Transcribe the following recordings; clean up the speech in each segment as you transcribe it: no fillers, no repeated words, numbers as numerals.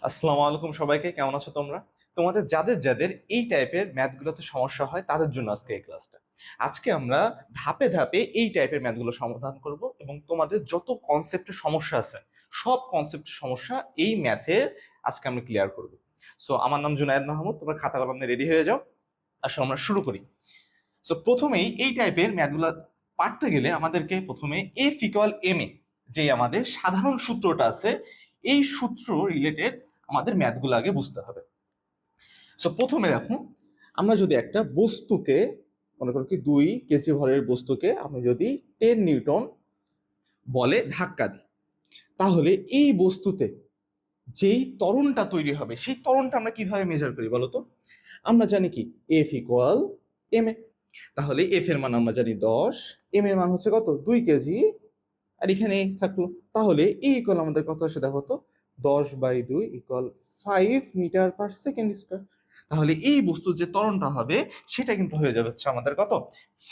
আসসালামু আলাইকুম সবাইকে, কেমন আছো তোমরা? তোমাদের যাদের যাদের এই টাইপের ম্যাথগুলোতে সমস্যা হয় তাদের জন্য আজকে এই ক্লাসটা। আজকে আমরা ধাপে ধাপে এই টাইপের ম্যাথগুলো সমাধান করব এবং তোমাদের যত কনসেপ্টের সমস্যা আছে সব কনসেপ্টের সমস্যা এই ম্যাথের আজকে আমরা ক্লিয়ার করব। সো আমার নাম জুনায়েদ মাহমুদ, তোমরা খাতা কলম নিয়ে রেডি হয়ে যাও। আসলে আমরা শুরু করি। সো প্রথমেই এই টাইপের ম্যাথগুলো পারতে গেলে আমাদেরকে প্রথমে এফ ইকুয়াল এম এ যে আমাদের সাধারণ সূত্রটা আছে এই সূত্র রিলেটেড আমাদের ম্যাথগুলো আগে বুঝতে হবে। সো প্রথমে দেখো, আমরা যদি একটা বস্তুকে মনে করো কি 2 কেজি ভরের বস্তুকে আমি যদি 10 নিউটন বলে ধাক্কা দিই, তাহলে এই বস্তুতে যেই ত্বরণটা তৈরি হবে সেই ত্বরণটা আমরা কিভাবে মেজার করি বলো তো? আমরা জানি কি এফ ইকুয়াল এম এ। তাহলে এফ এর মান আমরা জানি 10, এম এর মান হচ্ছে কত 2 কেজি, আর এখানে থাকলো। তাহলে এই ইকুয়াল আমাদের কত আসে দেখো তো, 10/2 ইকুয়াল 5 মিটার/সেকেন্ড স্কয়ার। তাহলে এই বস্তুর যে ত্বরণটা হবে সেটা কিন্তু হয়ে যাবে হচ্ছে আমাদের কত,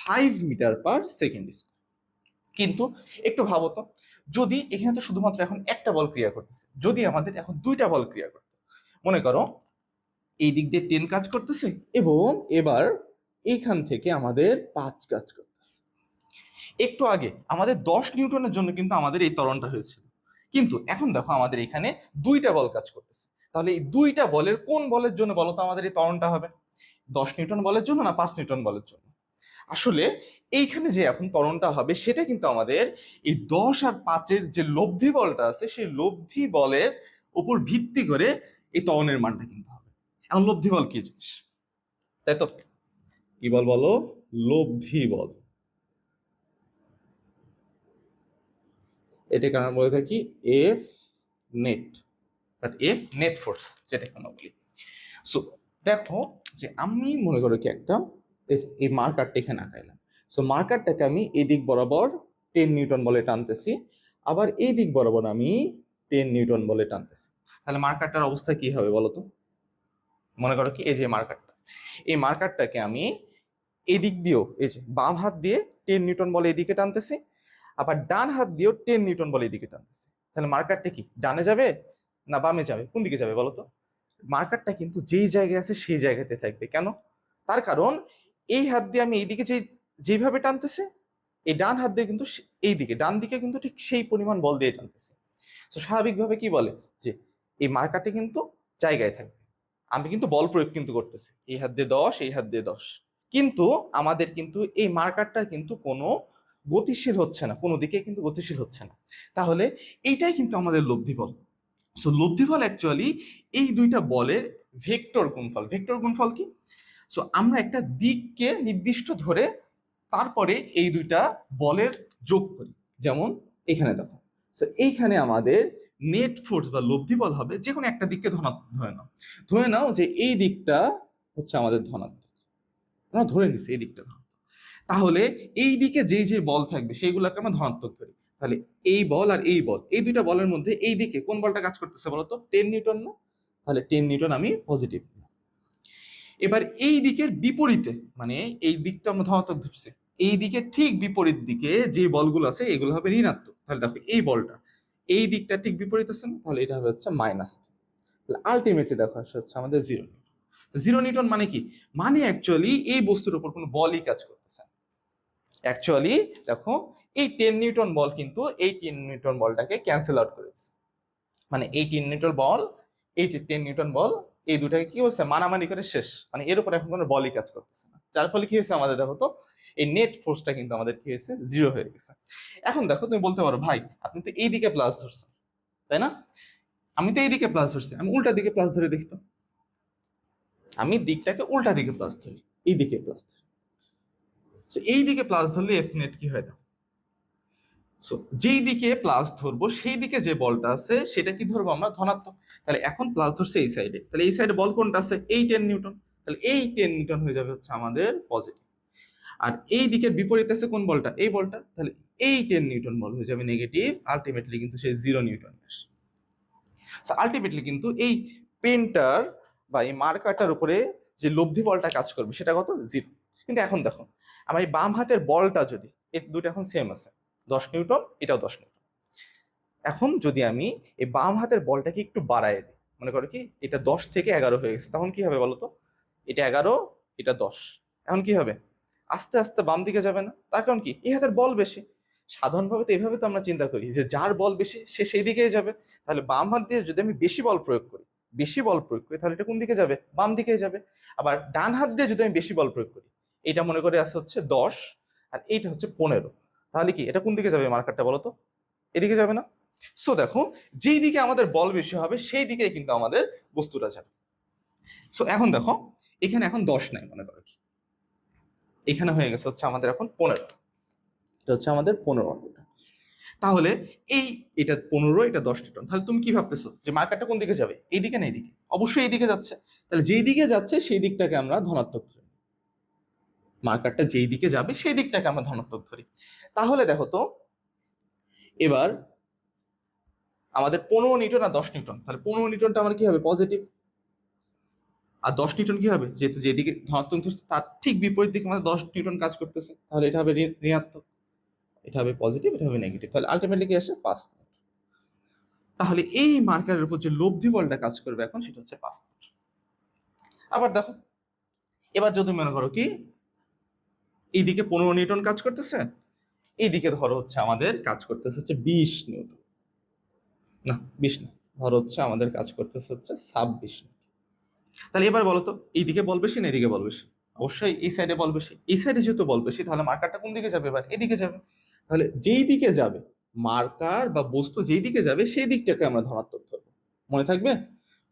5 মিটার/সেকেন্ড স্কয়ার। কিন্তু একটু ভাবো তো, যদি এখানে তো শুধুমাত্র এখন একটা বল ক্রিয়া করতেছে, যদি আমাদের এখন দুইটা বল ক্রিয়া করতো, মনে করো এই দিক দিয়ে 10 কাজ করতেছে এবং এবার এইখান থেকে আমাদের 5 কাজ করতেছে। একটু আগে আমাদের 10 নিউটনের জন্য কিন্তু আমাদের এই ত্বরণটা হয়েছিল, কিন্তু এখন দেখো আমাদের এখানে দুইটা বল কাজ করতেছে। তাহলে এই দুইটা বলের কোন বলের জন্য বলো তো আমাদের এই ত্বরণটা হবে? 10 নিউটন বলের জন্য না 5 নিউটন বলের জন্য? আসলে এইখানে যে এখন ত্বরণটা হবে সেটা কিন্তু আমাদের এই 10 আর 5-এর যে লব্ধি বলটা আছে সেই লব্ধি বলের উপর ভিত্তি করে এই ত্বরণের মানটা কিন্তু হবে। এখন লব্ধি বল কি জিনিস, তাই তো? কি বল বলো? লব্ধি বল। এটাকে আমরা বলে থাকি F net, but F net force যেটাকে আমরা বলি। সো দেখো যে আমি মনে করো কি একটা এই মার্কারটা এখানে আঁকাইলাম। সো মার্কারটাকে আমি এই দিক বরাবর 10 নিউটন বলে টানতেছি, আবার এই দিক বরাবর আমি 10 নিউটন বলে টানতেছি। তাহলে মার্কারটার অবস্থা কি হবে বলো তো? মনে করো কি এই যে মার্কারটা, এই মার্কারটাকে আমি এই দিক দিয়েও এই যে বাম হাত দিয়ে 10 নিউটন বলে এদিকে টানতেছি, আবার ডান হাত দিয়েও 10 নিউটন বলে এদিকে টানতেছি। তাহলে মার্কারটা কি ডানে যাবে না বামে যাবে, কোন দিকে যাবে বলো তো? মার্কারটা কিন্তু যেই জায়গায় আছে সেই জায়গাতে থাকবে। কেন? তার কারণ এই হাত দিয়ে আমি এইদিকে যেভাবে টানতেছি, এই ডান হাত দিয়ে কিন্তু এই দিকে ডান দিকে কিন্তু ঠিক সেই পরিমাণ বল দিয়ে টানতেছে। তো স্বাভাবিকভাবে কি বলে যে এই মার্কারটা কিন্তু জায়গায় থাকবে। আমি কিন্তু বল প্রয়োগ কিন্তু করতেছি, এই হাত দিয়ে 10, এই হাত দিয়ে 10, কিন্তু আমাদের কিন্তু এই মার্কারটা কিন্তু কোনো গতিশীল হচ্ছে না, কোনো দিকে কিন্তু গতিশীল হচ্ছে না। তাহলে এইটাই কিন্তু আমাদের লব্ধি বল। সো লব্ধি বল অ্যাকচুয়ালি এই দুইটা বলের ভেক্টর গুণফল। ভেক্টর গুণফল কি? সো আমরা একটা দিককে নির্দিষ্ট ধরে তারপরে এই দুইটা বলের যোগ করি। যেমন এখানে দেখো, সো এইখানে আমাদের নেট ফোর্স বা লব্ধি বল হবে যে কোনো একটা দিককে ধনাত্মক ধরে নাও। ধরে নাও যে এই দিকটা হচ্ছে আমাদের ধনাত্মক, আমরা ধরে নিচ্ছি এই দিকটা ধনাত্মক। তাহলে এই দিকে যেই যে বল থাকবে সেইগুলোকে আমরা ধনাত্মক ধরি। তাহলে এই বল আর এই বল, এই দুইটা বলের মধ্যে এই দিকে কোন বলটা কাজ করতেছে বলতো? 10 নিউটন না? তাহলে 10 নিউটন আমি পজিটিভ। এবার এই দিকের বিপরীতে, মানে এই দিকটা আমরা ধনাত্মক ধরছি, এই দিকে ঠিক বিপরীত দিকে যে বলগুলো আছে এগুলো হবে ঋণাত্মক। তাহলে দেখো এই বলটা এই দিকটা ঠিক বিপরীত আছে না, তাহলে এটা হবে হচ্ছে মাইনাস। তাহলে আলটিমেটলি দেখো হচ্ছে আমাদের 0 নিউটন। 0 নিউটন মানে কি? মানে অ্যাকচুয়ালি এই বস্তুর উপর কোনো বলই কাজ করতেছে না। অ্যাকচুয়ালি দেখো এই 10 নিউটন বল কিন্তু এই 10 নিউটন বলটাকে ক্যান্সেল আউট করে দিচ্ছে। মানে এই 10 নিউটন বল, এই যে 10 নিউটন বল, এই দুটাকে কি হচ্ছে মানামানি করে শেষ। মানে এর উপর এখন কোনো বলই কাজ করতেছে না, যার ফলে কি হয়েছে আমাদের দেখো তো এই নেট ফোর্সটা কিন্তু আমাদের কি হয়েছে 0 হয়ে গেছে। এখন দেখো তুমি বলতে পারো ভাই আপনি তো এই দিকে প্লাস ধরছেন, তাই না? আমি তো এই দিকে প্লাস ধরছি, আমি উল্টা দিকে প্লাস ধরে দেখতাম। আমি দিকটাকে উল্টা দিকে প্লাস ধরি, এই দিকে প্লাস ধরি। এই দিকে প্লাস ধরলে এফ নেট কি হয় দেখো। সো যেই দিকে প্লাস ধরবো সেই দিকে যে বলটা আছে সেটা কি ধরবো আমরা? ধনাত্মক। তাহলে এখন প্লাস ধরছে এই সাইডে, তাহলে এই সাইডে বল কোনটা আছে? এই 10 নিউটন। তাহলে এই 10 নিউটন হয়ে যাবে হচ্ছে আমাদের পজিটিভ। আর এই দিকের বিপরীত আছে কোন বলটা? এই বলটা। তাহলে এই 10 নিউটন বল হয়ে যাবে নেগেটিভ। আলটিমেটলি কিন্তু সেই 0 নিউটন আসে। আলটিমেটলি কিন্তু এই পেনটার বা এই মার্কারটার উপরে যে লব্ধি বলটা কাজ করবে সেটা কত? 0। কিন্তু এখন দেখো আমার এই বাম হাতের বলটা যদি, এই দুটো এখন সেম আছে, 10 নিউটন, এটাও 10 নিউটন। এখন যদি আমি এই বাম হাতের বলটাকে একটু বাড়ায় দিই, মনে করো কি এটা 10 থেকে 11 হয়ে গেছে, তখন কি হবে বলো তো? এটা 11, এটা 10, এখন কি হবে? আস্তে আস্তে বাম দিকে যাবে না? তার কারণ কি, এই হাতের বল বেশি। সাধারণভাবে তো এইভাবে তো আমরা চিন্তা করি যে যার বল বেশি সে সেই দিকেই যাবে। তাহলে বাম হাত দিয়ে যদি আমি বেশি বল প্রয়োগ করি তাহলে এটা কোন দিকে যাবে? বাম দিকে যাবে। আবার ডান হাত দিয়ে যদি আমি বেশি বল প্রয়োগ করি, এটা মনে করে আছে হচ্ছে 10 আর এইটা হচ্ছে 15, তাহলে কি এটা কোন দিকে যাবে মার্কারটা বলো তো? এদিকে যাবে না? সো দেখো, যেই দিকে আমাদের বল বেশি হবে সেই দিকে কিন্তু আমাদের বস্তুটা যাবে। সো এখন দেখো, এখানে এখন 10 নাই মনে করো কি, এখানে হয়ে গেছে হচ্ছে আমাদের এখন 15, এটা হচ্ছে আমাদের 15 নিউটন। তাহলে এটা 15, এটা 10 নিউটন। তাহলে তুমি কি ভাবতেছো যে মার্কারটা কোন দিকে যাবে? এইদিকে না এইদিকে? অবশ্যই এইদিকে যাচ্ছে। তাহলে যেই দিকে যাচ্ছে সেই দিকটাকে আমরা ধনাত্মক ধরি, মার্কারটা যেই দিকে যাবে সেই দিকটাকে আমরা ধনাত্মক ধরি। তাহলে দেখো তো এবার আমাদের 15 নিউটন আর 10 নিউটন, তাহলে 15 নিউটনটা আমার কি হবে? পজিটিভ। আর 10 নিউটন কি হবে? যেহেতু যেদিকে ধনাত্মক ধরছে তার ঠিক বিপরীত দিকে আমাদের 10 নিউটন কাজ করতেছে, তাহলে এটা হবে ঋণাত্মক, এটা হবে পজিটিভ, এটা হবে নেগেটিভ। তাহলে আলটিমেটলি কি আসে? 5 নিউটন। তাহলে এই মার্কারের উপর যে লব্ধি বলটা কাজ করবে এখন সেটা হচ্ছে 5 নিউটন। আবার দেখো, এবার যদি মনে করো কি এইদিকে 15 নিউটন কাজ করতেছে, এইদিকে ধরো হচ্ছে আমাদের কাজ করতেছে হচ্ছে 20 নিউটন, না 20 না, ধরো হচ্ছে আমাদের কাজ করতেছে হচ্ছে 26 নিউটন। তাহলে এবার বলো তো, এইদিকে বল বেশি না এদিকে বল বেশি? অবশ্যই এই সাইডে বল বেশি। এই সাইডে যেহেতু বল বেশি তাহলে মার্কারটা কোন দিকে যাবে? এবার এদিকে যাবে। তাহলে যেই দিকে যাবে মার্কার বা বস্তু, যেই দিকে যাবে সেই দিকটাকে আমরা ধনাত্মক ধরবো। মনে থাকবে,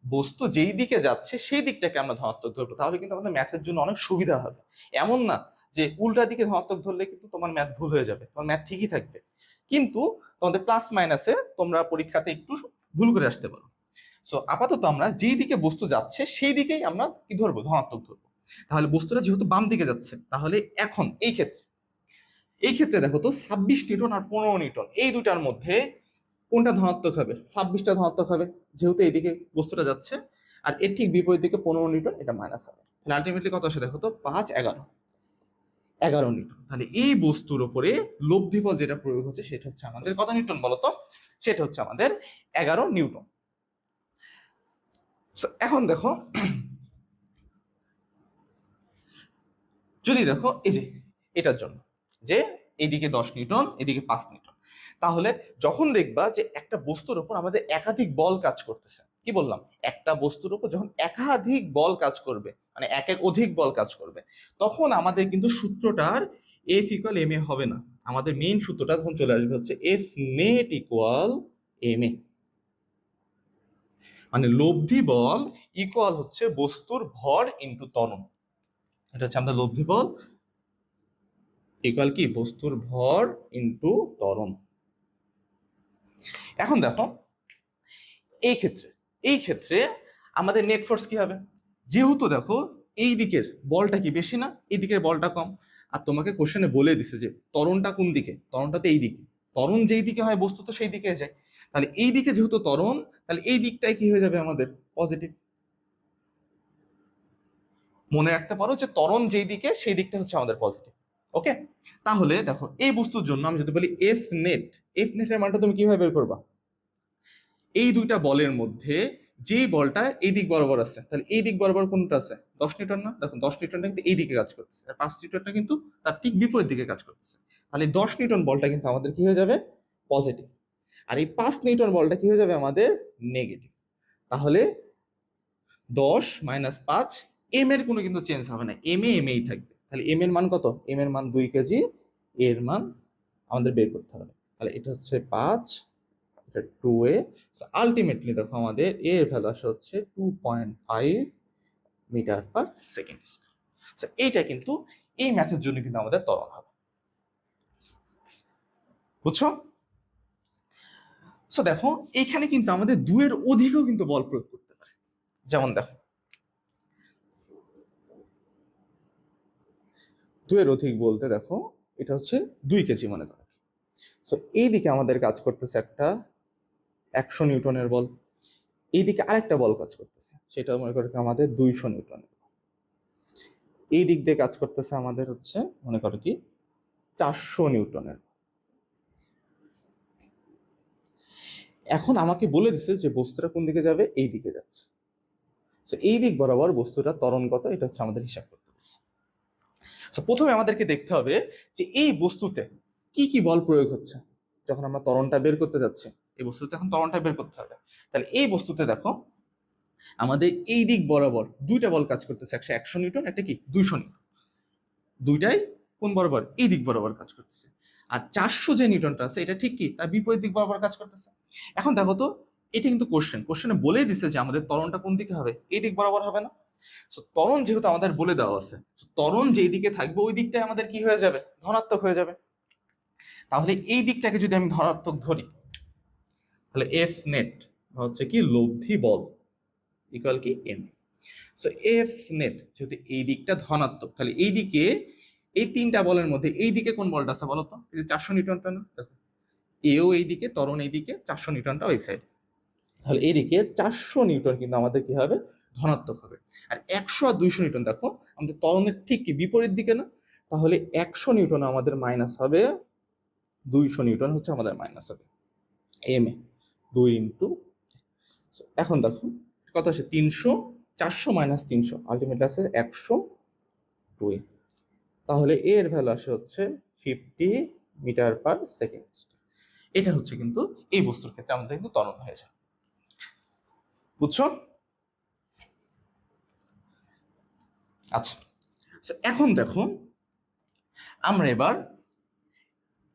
বস্তু যেই দিকে যাচ্ছে সেই দিকটাকে আমরা ধনাত্মক ধরবো। তাহলে কিন্তু আমাদের ম্যাথের জন্য অনেক সুবিধা হবে। এমন না যে উল্টা দিকে ধনাত্মক ধরলে কিন্তু তোমার ম্যাথ ভুল হয়ে যাবে, তোমার ম্যাথ ঠিকই থাকবে, কিন্তু তোমাদের প্লাস মাইনাসে তোমরা পরীক্ষাতে একটু ভুল করে আসতে পারো। সো আপাতত আমরা যেই দিকে বস্তু যাচ্ছে সেই দিকেই আমরা কি ধরবো? ধনাত্মক ধরবো। তাহলে বস্তুটা যেহেতু বাম দিকে যাচ্ছে, তাহলে এখন এই ক্ষেত্রে দেখো তো 26 নিউটন আর 15 নিউটন এই দুটার মধ্যে কোনটা ধনাত্মক হবে? 26টা ধনাত্মক হবে, যেহেতু এইদিকে বস্তুটা যাচ্ছে। আর এর ঠিক বিপরীত দিকে 15 নিউটন, এটা মাইনাস হবে। তাহলে আলটিমেটলি কত আসে দেখো তো? 5, 11 নিউটন। তাহলে এই বস্তুর উপরে লব্ধি বল যেটা প্রয়োগ হচ্ছে সেটা হচ্ছে আমাদের কত নিউটন বলতো? সেটা হচ্ছে আমাদের 11 নিউটন। এখন দেখো, যদি দেখো এই যে এটার জন্য যে এইদিকে 10 নিউটন এদিকে 5 নিউটন, তাহলে যখন দেখবা যে একটা বস্তুর উপর আমাদের একাধিক বল কাজ করতেছে, কি বললাম? একটা বস্তুর উপর যখন একাধিক বল কাজ করবে, মানে একের অধিক বল কাজ করবে, তখন আমাদের কিন্তু সূত্রটার এফ ইকুয়াল এম এ হবে না। আমাদের মেইন সূত্রটা তখন চলে আসবে হচ্ছে F net equal M A, মানে লব্ধি বল ইকুয়াল হচ্ছে বস্তুর ভর ইন্টু ত্বরণ। এটা হচ্ছে আমাদের লব্ধি বল ইকুয়াল কি? বস্তুর ভর ইন্টু ত্বরণ। এখন দেখো, এই ক্ষেত্রে আমাদের নেট ফোর্স কি হবে? যেহেতু দেখো এই দিকের বলটা কি বেশি না, এই দিকের বলটা কম। আর তোমাকে কোশ্চেনে বলে দিছে যে ত্বরণটা কোন দিকে, ত্বরণটা তো এই দিকে। ত্বরণ যেই দিকে হয় বস্তু তো সেই দিকে যায়। তাহলে এই দিকে যেহেতু ত্বরণ, তাহলে এই দিকটাই কি হয়ে যাবে আমাদের? পজিটিভ। মনে রাখতে পারো যে ত্বরণ যেই দিকে সেই দিকটা হচ্ছে আমাদের পজিটিভ। ওকে, তাহলে দেখো এই বস্তুর জন্য আমি যদি বলি এফ নেটের মানটা তুমি কিভাবে বের করবা? এই দুইটা বলের মধ্যে যেই বলটা এই দিক বরাবর আছে, তাহলে এই দিক বরাবর কোনটা আছে? 10 নিউটন না? দেখুন 10 নিউটনটা কিন্তু এই দিকে কাজ করতেছে, আর 5 নিউটনটা কিন্তু তার ঠিক বিপরীত দিকে কাজ করতেছে। তাহলে 10 নিউটন বলটা কিন্তু আমাদের কি হয়ে যাবে? পজিটিভ। আর এই 5 নিউটন বলটা কি হয়ে যাবে আমাদের? নেগেটিভ। তাহলে 10 মাইনাস 5, এম এর কোনো কিন্তু চেঞ্জ হবে না, এম এই থাকবে। তাহলে এম এর মান কত? এম এর মান 2 কেজি, এর মান আমাদের বের করতে হবে। তাহলে এটা হচ্ছে 5, এটা 2a। আলটিমেটলি দেখো আমাদের এর ভ্যালু আসে হচ্ছে 2.5 মিটার পার সেকেন্ড স্কয়ার। এইটা কিন্তু এই ম্যাথের জন্য কিন্তু আমাদের ত্বরণ হবে, বুঝছো? সো দেখো এইখানে কিন্তু আমাদের 2 এর অধিকও কিন্তু বল প্রয়োগ করতে পারে। যেমন দেখো 2 এর অধিক বলতে দেখো এটা হচ্ছে 2 কেজি মনে করো। সো এইদিকে আমাদের কাজ করতেছে একটা 100 নিউটনের বল, এইদিকে আরেকটা বল কাজ করতেছে, সেটা মনে করো আমাদের 200 নিউটনের। এই দিক দিয়ে কাজ করতেছে আমাদের হচ্ছে মনে করো কি 400 নিউটনের। এখন আমাকে বলে দিছে যে বস্তুটা কোন দিকে যাবে, এই দিকে যাচ্ছে। সো এই দিক বরাবর বস্তুটা ত্বরণ কত, এটা হচ্ছে আমাদের হিসাব করতে বলছে। সো প্রথমে আমাদেরকে দেখতে হবে যে এই বস্তুতে কি কি বল প্রয়োগ হচ্ছে যখন আমরা ত্বরণটা বের করতে যাচ্ছি। এই বস্তুতে এখন ত্বরণটা বের করতে হবে। তাহলে এই বস্তুতে দেখো আমাদের এই দিক বরাবর দুইটা বল কাজ করতেছে, একটা 100 নিউটন, একটা কি 200 নিউটন। দুইটাই কোন বরাবর, এই দিক বরাবর কাজ করতেছে। আর 400 যে নিউটনটা আছে এটা ঠিক কি তার বিপরীত দিক বরাবর কাজ করতেছে। এখন দেখো তো, এটা কিন্তু কোশ্চেনে বলেই দিছে যে আমাদের ত্বরণটা কোন দিকে হবে, এই দিক বরাবর হবে না। সো ত্বরণ যেহেতু আমাদের বলে দেওয়া আছে, ত্বরণ যেই দিকে থাকবে ওই দিকটাই আমাদের কি হয়ে যাবে, ধনাত্মক হয়ে যাবে। তাহলে এই দিকটাকে যদি আমি ধনাত্মক ধরি, তাহলে এফ নেট হচ্ছে কি লব্ধি বল ইকুয়াল কি এম। সো এফ নেট যেহেতু এই দিকটা ধনাত্মক, তাহলে এই দিকে এই তিনটা বলের মধ্যে এই দিকে কোন বলটা আছে বলো তো, এই যে 400 নিউটনটা না, দেখো এও এই দিকে, ত্বরণ এই দিকে, 400 নিউটনটা ওই সাইড। তাহলে এইদিকে 400 নিউটন কিন্তু আমাদের কি হবে, ধনাত্মক হবে। আর 100 আর 200 নিউটন দেখো আমাদের ত্বরণের ঠিক কি বিপরীত দিকে না, তাহলে 100 নিউটন আমাদের মাইনাস হবে, 200 নিউটন হচ্ছে আমাদের মাইনাস হবে এম এ 2 ইন্টু। এখন দেখো কত আসে, 300, 400 মাইনাস 300 আলটিমেটলি আসে 102। তাহলে এর ভ্যালু আসে হচ্ছে 50 মিটার পার সেকেন্ড। এটা হচ্ছে কিন্তু এই বস্তুর ক্ষেত্রে আমাদের কিন্তু ত্বরণ হয়ে যায়। বুঝছো? আচ্ছা, এখন দেখো আমরা এবার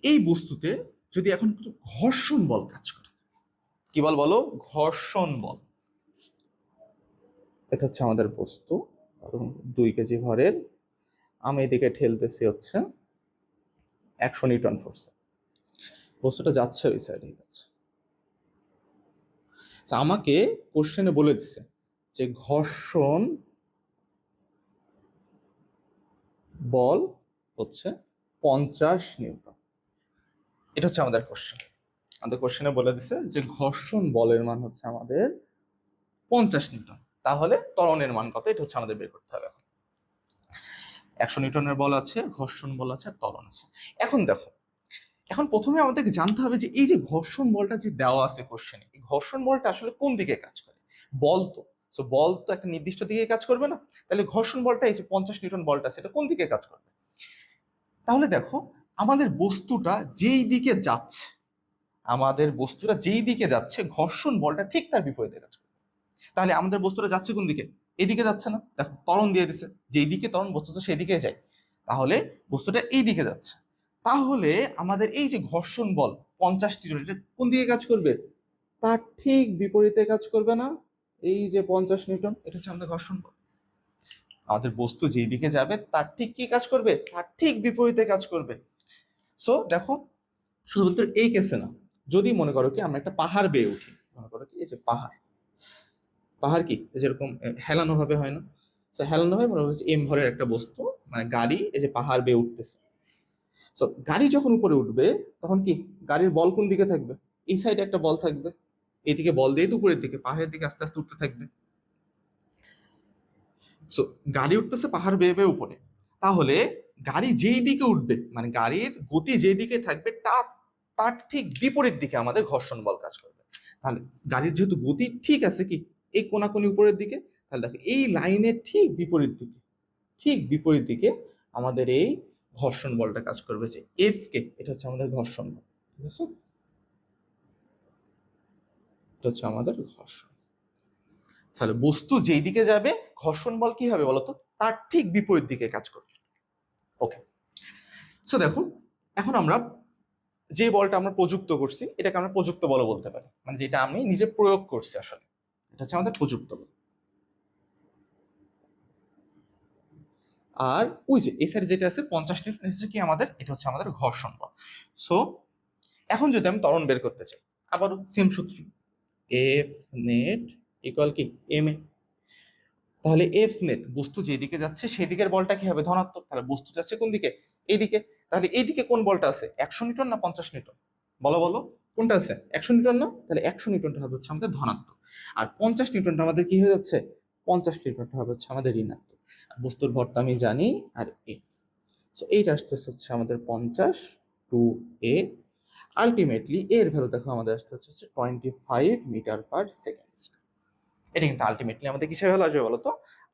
এই বস্তুতে যদি এখন কিছু ঘর্ষণ বল কাজ করে, কি বল বলো, ঘর্ষণ বল। এটা হচ্ছে আমাদের বস্তু 2 কেজি ভরের, আমি এদিকে ঠেলতেছি হচ্ছে 100 নিউটন ফোর্সে, বস্তুটা যাচ্ছে ওই সাইডে যাচ্ছে। আমাকে কোশ্চেনে বলে দিচ্ছে যে ঘর্ষণ বল হচ্ছে 50 নিউটন। এটা হচ্ছে আমাদের কোশ্চেন। আমাদের কোশ্চেনে বলে দিছে যে ঘর্ষণ বলের মান হচ্ছে আমাদের 50 নিউটন। তাহলে ত্বরণের মান কত, এটা হচ্ছে আমাদের বের করতে হবে। 100 নিউটনের বল আছে, ঘর্ষণ বল আছে, ত্বরণ আছে। এখন দেখো, এখন প্রথমে আমাদেরকে জানতে হবে যে এই যে ঘর্ষণ বলটা যে দেওয়া আছে কোশ্চেনে, এই ঘর্ষণ বলটা আসলে কোন দিকে কাজ করে। বল তো, সো বল তো একটা নির্দিষ্ট দিকে কাজ করবে না, তাহলে ঘর্ষণ বলটা এই যে 50 নিউটন বলটা সেটা কোন দিকে কাজ করবে। তাহলে দেখো আমাদের বস্তুটা যেই দিকে যাচ্ছে, আমাদের বস্তুটা যেই দিকে যাচ্ছে ঘর্ষণ বলটা ঠিক তার বিপরীতে কাজ করবে। তাহলে আমাদের বস্তুটা যাচ্ছে কোন দিকে, এদিকে যাচ্ছে না, দেখো ত্বরণ দিয়ে দিছে, যেই দিকে ত্বরণ বস্তু তো সেই দিকে যায়, তাহলে বস্তুটা এই দিকে যাচ্ছে। তাহলে আমাদের এই যে ঘর্ষণ বল 50 নিউটন, এটা কোন দিকে কাজ করবে, তার ঠিক বিপরীতে কাজ করবে না। এই যে 50 নিউটন এটা হচ্ছে আমাদের ঘর্ষণ বল। আমাদের বস্তু যেই দিকে যাবে তার ঠিক কি কাজ করবে, তার ঠিক বিপরীতে কাজ করবে। সো দেখো শুধুমাত্র এই কেসে না, যদি মনে করো কি আমরা একটা পাহাড় বেয়ে উঠি, মনে করো কি এই যে পাহাড়, পাহাড় কি যেরকম হেলানো ভাবে হয় না, হেলানো ভাবে মনে হচ্ছে এম ভরের একটা বস্তু, মানে গাড়ি এই যে পাহাড় বেয়ে উঠতেছে। সো গাড়ি যখন উপরে উঠবে তখন কি গাড়ির বল কোন দিকে থাকবে, এই সাইডে একটা বল থাকবে, এইদিকে বল দিয়ে তো উপরের দিকে পাহাড়ের দিকে আস্তে আস্তে উঠতে থাকবে। সো গাড়ি উঠতেছে পাহাড় বেয়ে বেয়ে উপরে, তাহলে গাড়ি যেই দিকে উঠবে মানে গাড়ির গতি যেই দিকে থাকবে তার তার ঠিক বিপরীত দিকে আমাদের ঘর্ষণ বল কাজ করবে। তাহলে গাড়ির যেহেতু গতি ঠিক আছে কি এই কোনাকুনি উপরের দিকে, তাহলে দেখো এই লাইনের ঠিক বিপরীত দিকে, ঠিক বিপরীত দিকে আমাদের এই ঘর্ষণ বলটা কাজ করবে, যে এফ কে, এটা হচ্ছে আমাদের ঘর্ষণ বল। ঠিক আছে, এটা হচ্ছে আমাদের ঘর্ষণ। তাহলে বস্তু যেই দিকে যাবে ঘর্ষণ বল কি হবে বলতো, তার ঠিক বিপরীত দিকে কাজ করবে। ওকে, সো দেখো এখন আমরা যে বলটা আমরা প্রযুক্ত করছি এটাকে আমরা প্রযুক্ত বল বলতে পারি, মানে যেটা আমি নিজে প্রয়োগ করছি আসলে, এটা হচ্ছে আমাদের প্রযুক্ত বল। আর ওই যে এই সাইড যেটা আছে 50 নিউটন হচ্ছে কি আমাদের, এটা হচ্ছে আমাদের ঘর্ষণ বল। সো এখন যদি আমি ত্বরণ বের করতে চাই, আবারও সেম সূত্র, এফ নেট ইকুয়াল কি এম এ। তাহলে এফ নেট বস্তু যেদিকে যাচ্ছে সেই দিকের বলটা কি হবে, ধনাত্মক। তাহলে বস্তু যাচ্ছে কোন দিকে, এইদিকে। তাহলে এইদিকে কোন বলটা আছে, 100 নিউটন না 50 নিউটন, বলো বলো কোনটা আছে, 100 নিউটন না, তাহলে 100 নিউটনটা হবে হচ্ছে আমাদের ধনাত্মক, আর 50 নিউটনটা আমাদের কি হয়ে যাচ্ছে, 50 নিউটনটা হবে হচ্ছে আমাদের ঋণাত্মক। আর বস্তুর ভরটা আমি জানি আর এ, সো এইটা আসতেছে হচ্ছে আমাদের 50 টু এ। আলটিমেটলি এর ভ্যালু দেখো আমাদের আসতে হচ্ছে 25 মিটার পার সেকেন্ড। এটা কিন্তু আলটিমেটলি আমাদের কিসের ভ্যালু আসবে বলো তো?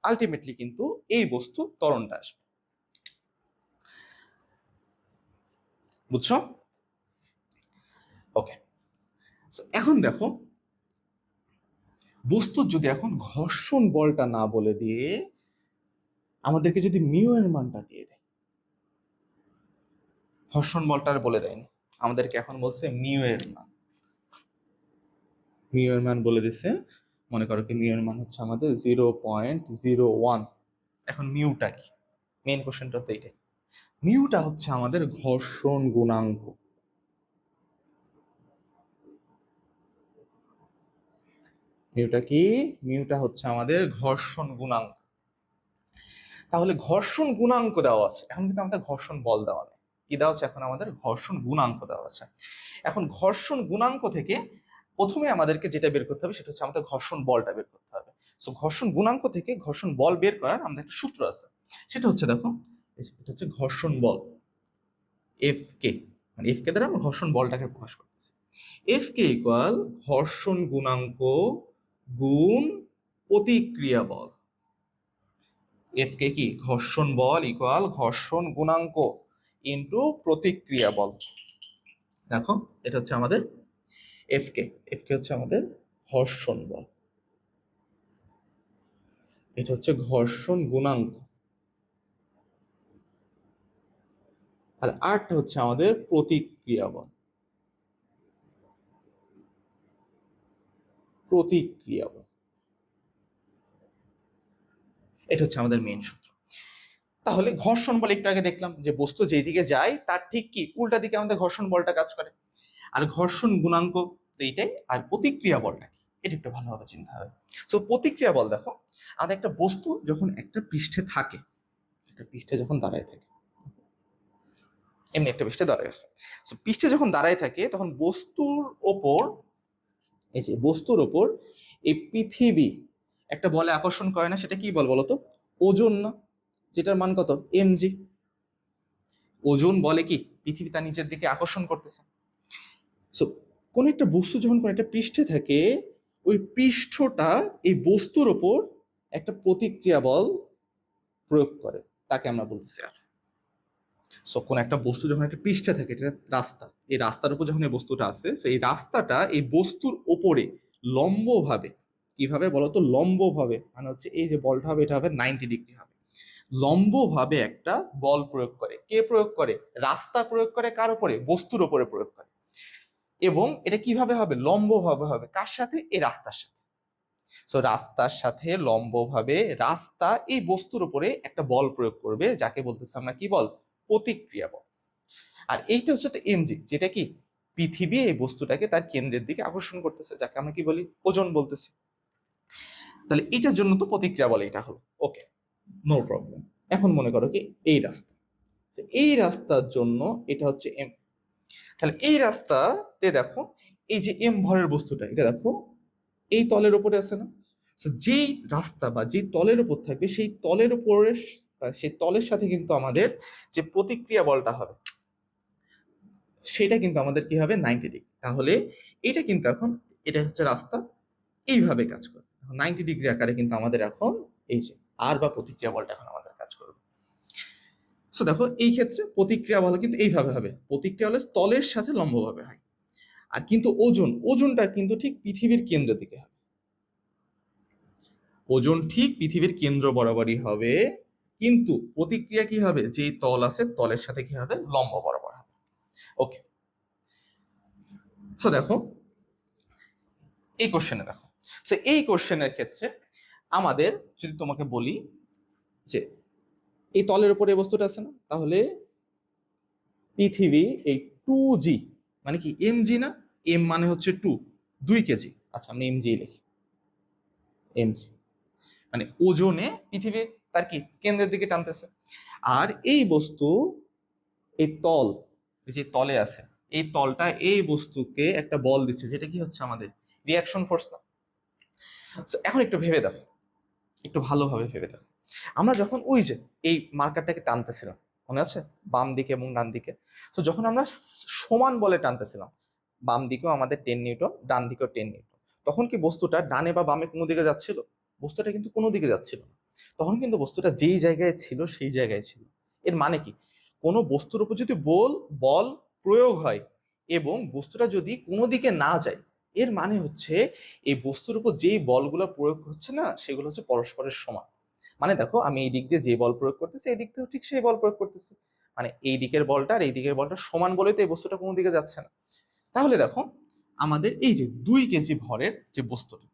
আলটিমেটলি কিন্তু এই বস্তু ত্বরণটা আসবে। বুঝছো? ওকে, এখন দেখো বস্তুর যদি এখন ঘর্ষণ বলটা না বলে দিয়ে আমাদেরকে যদি মিউ এর মানটা দিয়ে দেয়, ঘর্ষণ বলটা আর বলে দেয়নি, আমাদেরকে এখন বলছে মিউ এর মান। মিউ এর মান বলে দিছে, মনে করো কি মিউ এর মান হচ্ছে আমাদের 0.01। এখন মিউটা কি? মেইন কোশ্চেনটা তো এইটাই। মিউটা হচ্ছে আমাদের ঘর্ষণ গুণাঙ্ক। মিউটা কি? মিউটা হচ্ছে আমাদের ঘর্ষণ গুণাঙ্ক। তাহলে ঘর্ষণ গুণাঙ্ক দেওয়া আছে, এখন কিন্তু আমাদের ঘর্ষণ বল দেওয়া নেই। কি দেওয়া আছে? এখন আমাদের ঘর্ষণ গুণাঙ্ক দেওয়া আছে। এখন ঘর্ষণ গুণাঙ্ক থেকে প্রথমে আমাদেরকে যেটা বের করতে হবে সেটা হচ্ছে আমাদের ঘর্ষণ বলটা বের করতে হবে। সো ঘর্ষণ গুণাঙ্ক থেকে ঘর্ষণ বল বের করার আমাদের একটা সূত্র আছে, সেটা হচ্ছে দেখো, এটা হচ্ছে ঘর্ষণ বল এফ কে, মানে এফ কে দ্বারা আমরা ঘর্ষণ বলটাকে প্রকাশ করতেছি। এফ কে ইকুয়াল ঘর্ষণ গুণাঙ্ক গুণ প্রতিক্রিয়া বল। এফ কে কি? ঘর্ষণ বল ইকুয়াল ঘর্ষণ গুণাঙ্ক ইনটু প্রতিক্রিয়া বল। দেখো এটা হচ্ছে আমাদের এফ কে। এফ কে হচ্ছে আমাদের ঘর্ষণ বল, এটা হচ্ছে ঘর্ষণ গুণাঙ্ক, আর আরটা হচ্ছে আমাদের প্রতিক্রিয়া বল। প্রতিক্রিয়া বল, এটা হচ্ছে আমাদের মেইন সূত্র। তাহলে ঘর্ষণ বল একটু আগে দেখলাম যে বস্তু যেই দিকে যায় তার ঠিক কি উল্টা দিকে আমাদের ঘর্ষণ বলটা কাজ করে। আর ঘর্ষণ গুণাঙ্ক তো এইটাই, আর প্রতিক্রিয়া বলটা কি এটা একটু ভালোভাবে চিন্তা হবে। তো প্রতিক্রিয়া বল দেখো, আমাদের একটা বস্তু যখন একটা পৃষ্ঠে থাকে, একটা পৃষ্ঠে যখন দাঁড়ায় থাকে, এমনি একটা পৃষ্ঠে দাঁড়ায় আছে, তো পৃষ্ঠে যখন দাঁড়ায় থাকে তখন বস্তুর ওপর, এই যে বস্তুর ওপর এই পৃথিবী একটা বলে আকর্ষণ করে না, সেটা কি বল বলতো? ওজন না? যেটার মান কত? mg। ওজন বলে কি পৃথিবী তার নিচের দিকে আকর্ষণ করতেছে। সো কোন একটা বস্তু যখন কোন একটা পৃষ্ঠে থাকে, ওই পৃষ্ঠটা এই বস্তুর ওপর একটা প্রতিক্রিয়া বল প্রয়োগ করে, তাকে আমরা বলতেছি আর। সো কোন একটা বস্তু যখন একটা পৃষ্ঠে থাকে, এটা রাস্তা, এই রাস্তার উপর যখন এই বস্তুটা আছে, সো এই রাস্তাটা এই বস্তুর ওপরে লম্বভাবে, কিভাবে বলতো? লম্বভাবে মানে হচ্ছে এই যে বলটা হবে এটা হবে 90 ডিগ্রি হবে, লম্বভাবে একটা বল প্রয়োগ করে। কে প্রয়োগ করে? রাস্তা প্রয়োগ করে। কার উপরে? বস্তুর উপরে প্রয়োগ করে। এবং এটা কিভাবে হবে? লম্বভাবে হবে। কার সাথে? এই রাস্তার সাথে। সো রাস্তার সাথে লম্বভাবে রাস্তা এই বস্তুর উপরে একটা বল প্রয়োগ করবে, যাকে বলতেছে আমরা কি বল? প্রতিক্রিয়া বল। আর এইটা হচ্ছে এমজি, যেটা কি পৃথিবী এই বস্তুটাকে তার কেন্দ্রের দিকে আকর্ষণ করতেছে, যাকে আমরা কি বলি? ওজন বলতেছি। তাহলে এটার জন্য তো প্রতিক্রিয়া বলে এটা হলো। ওকে, নো প্রবলেম। এখন মনে করো কি এই রাস্তা, এই রাস্তার জন্য এটা হচ্ছে এম। তাহলে এই রাস্তাতে দেখো এই যে এম ভরের বস্তুটা, এটা দেখো এই তলের উপরে আছে না? যেই রাস্তা বা যেই তলের উপর থাকবে সেই তলের উপরে, সেই তলের সাথে কিন্তু আমাদের যে প্রতিক্রিয়া বলটা হবে সেটা কিন্তু আমাদের কি হবে? 90 ডিগ্রি। তাহলে এটা কিন্তু এখন, এটা হচ্ছে রাস্তা, এইভাবে কাজ করে 90 ডিগ্রি আকারে কিন্তু আমাদের এখন এই যে আর বা প্রতিক্রিয়া বলটা এখন আমাদের কাজ করবে। সো দেখো এই ক্ষেত্রে প্রতিক্রিয়া বল কিন্তু এইভাবে হবে, প্রতিক্রিয়া বলে তলের সাথে লম্বভাবে হয়। আর কিন্তু ওজনটা কিন্তু ঠিক পৃথিবীর কেন্দ্রের দিকে হবে। ওজন ঠিক পৃথিবীর কেন্দ্র বরাবরই হবে, কিন্তু প্রতিক্রিয়া কি হবে? যে তল আছে তলের সাথে কি হবে? লম্ব বরাবর হবে। ওকে, সো দেখো এই কোশ্চেনে দেখো, সো এই কোশ্চেনের ক্ষেত্রে আমাদের যদি তোমাকে বলি যে এই তলের উপরে এই বস্তুটা আছে না, তাহলে পৃথিবী এই 2g মানে কি mg না? m মানে হচ্ছে 2 কেজি। আচ্ছা আমি mg লিখি, mg মানে ওজনে পৃথিবী তার কি কেন্দ্রের দিকে টানতেছে। আর এই বস্তু, এই তল, যে তলে আছে, এই তলটা এই বস্তুকে একটা বল দিচ্ছে, যেটা কি হচ্ছে আমাদের রিয়াকশন ফোর্স না? এখন একটু ভেবে দেখো, একটু ভালোভাবে ভেবে দেখো, আমরা যখন ওই যে এই মার্কারটাকে টানতেছিলাম, মনে আছে, বাম দিকে এবং ডান দিকে। তো যখন আমরা সমান বলে টানতেছিলাম, বাম দিকেও আমাদের 10 নিউটন, ডান দিকেও 10 নিউটন, তখন কি বস্তুটা ডানে বা বামে কোনো দিকে যাচ্ছিল? বস্তুটা কিন্তু কোনো দিকে যাচ্ছিল না। তখন কিন্তু বস্তুটা যেই জায়গায় ছিল সেই জায়গায় ছিল। এর মানে কি, কোনো বস্তুর উপর যদি বল প্রয়োগ হয় এবং বস্তুটা যদি কোনো দিকে না যায়, এর মানে হচ্ছে এই বস্তুর উপর যেই বলগুলো প্রয়োগ হচ্ছে না, সেগুলো হচ্ছে পরস্পরের সমান। মানে দেখো, আমি এই দিক দিয়ে যে বল প্রয়োগ করতেছি, এই দিক থেকেও ঠিক সেই বল প্রয়োগ করতেছি। মানে এই দিকের বলটা আর এই দিকের বলটা সমান বলে তো এই বস্তুটা কোনো দিকে যাচ্ছে না। তাহলে দেখো, আমাদের এই যে 2 কেজি ভরের যে বস্তুটা,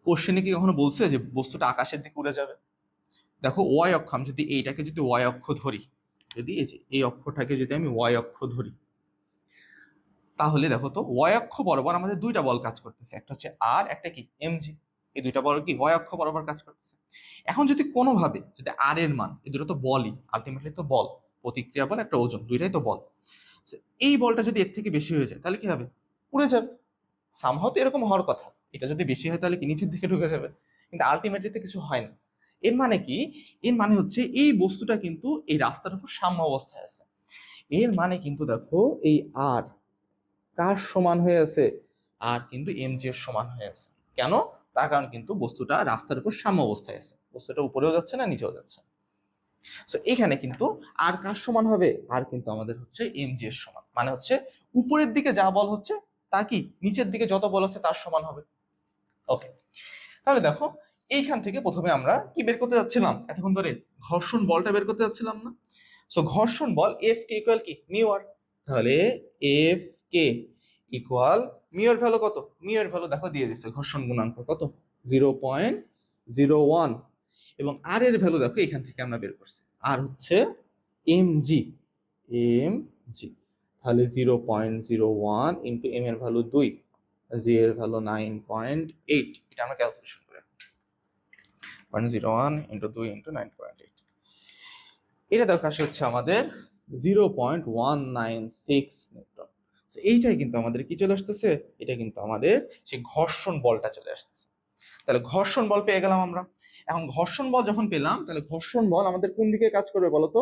কোশ্চেনে কি কখনো বলছে যে বস্তুটা আকাশের দিকে উড়ে যাবে? দেখো, ওয়াই অক্ষ, আমি যদি এইটাকে যদি ওয়াই অক্ষ ধরি, যদি এই যে এই অক্ষটাকে যদি আমি ওয়াই অক্ষ ধরি, তাহলে দেখো তো ওয়াই অক্ষ বরাবর আমাদের 2টা বল কাজ করতেছে, একটা হচ্ছে আর, একটা কি এমজি। এই 2টা বল কি ওয়াই অক্ষ বরাবর কাজ করতেছে। এখন যদি কোনোভাবে যদি আর এর মান, এই দুটো তো বলই, আলটিমেটলি তো বল, প্রতিক্রিয়া বল একটা ওজন, দুইটাই তো বল। এই বলটা যদি এর থেকে বেশি হয়ে যায় তাহলে কি হবে? উড়ে যাবে। সামহাও তো এরকম হওয়ার কথা, এটা যদি বেশি হয় তাহলে কি নিচের দিকে ঢুকে যাবে, কিন্তু আলটিমেটলি তো কিছু হয় না। এর মানে কি? এর মানে হচ্ছে এই বস্তুটা কিন্তু এই রাস্তার উপর সাম্য অবস্থায় আছে। এর মানে কিন্তু দেখো, এই আর কার সমান হয়ে আছে? আর কিন্তু এমজি এর সমান হয়ে আছে। কেন? তার কারণ কিন্তু বস্তুটা রাস্তার উপর সাম্য অবস্থায় আছে, বস্তুটা উপরেও যাচ্ছে না নিচেও যাচ্ছে না। সো এখানে কিন্তু আর কার সমান হবে? আর কিন্তু আমাদের হচ্ছে এমজি এর সমান, মানে হচ্ছে উপরের দিকে যা বল হচ্ছে তা কি নিচের দিকে যত বল আছে তার সমান হবে। ওকে, তাহলে দেখো, এইখান থেকে প্রথমে আমরা কি বের করতে যাচ্ছিলাম এতক্ষণ ধরে? ঘর্ষণ বলটা বের করতে যাচ্ছিলাম না? সো ঘর্ষণ বল এফ কে ইকুয়াল কি মিউ আর। তাহলে এফ কে ইকুয়াল মিউ এর ভ্যালু কত? মিউ এর ভ্যালু দেখো দিয়ে দিচ্ছে, ঘর্ষণ গুণাঙ্ক কত? 0.01। এবং আর এর ভ্যালু দেখো এখান থেকে আমরা বের করছি, আর হচ্ছে এম জি। এম জি, তাহলে 0.01 ইন্টু এম এর ভ্যালু 2, জি এর ভ্যালু 9.8। এটা আমরা ক্যালকুলেশন করে 0.01 ইন্টু 2 ইন্টু 9.8, এটা দেখো আসে হচ্ছে আমাদের 0.196 নিউটন। এইটাই কিন্তু আমাদের কি চলে আসতেছে? এটা কিন্তু আমাদের সেই ঘর্ষণ বলটা চলে আসতেছে। তাহলে ঘর্ষণ বল পেয়ে গেলাম আমরা। এখন ঘর্ষণ বল যখন পেলাম, তাহলে ঘর্ষণ বল আমাদের কোন দিকে কাজ করবে বলতো?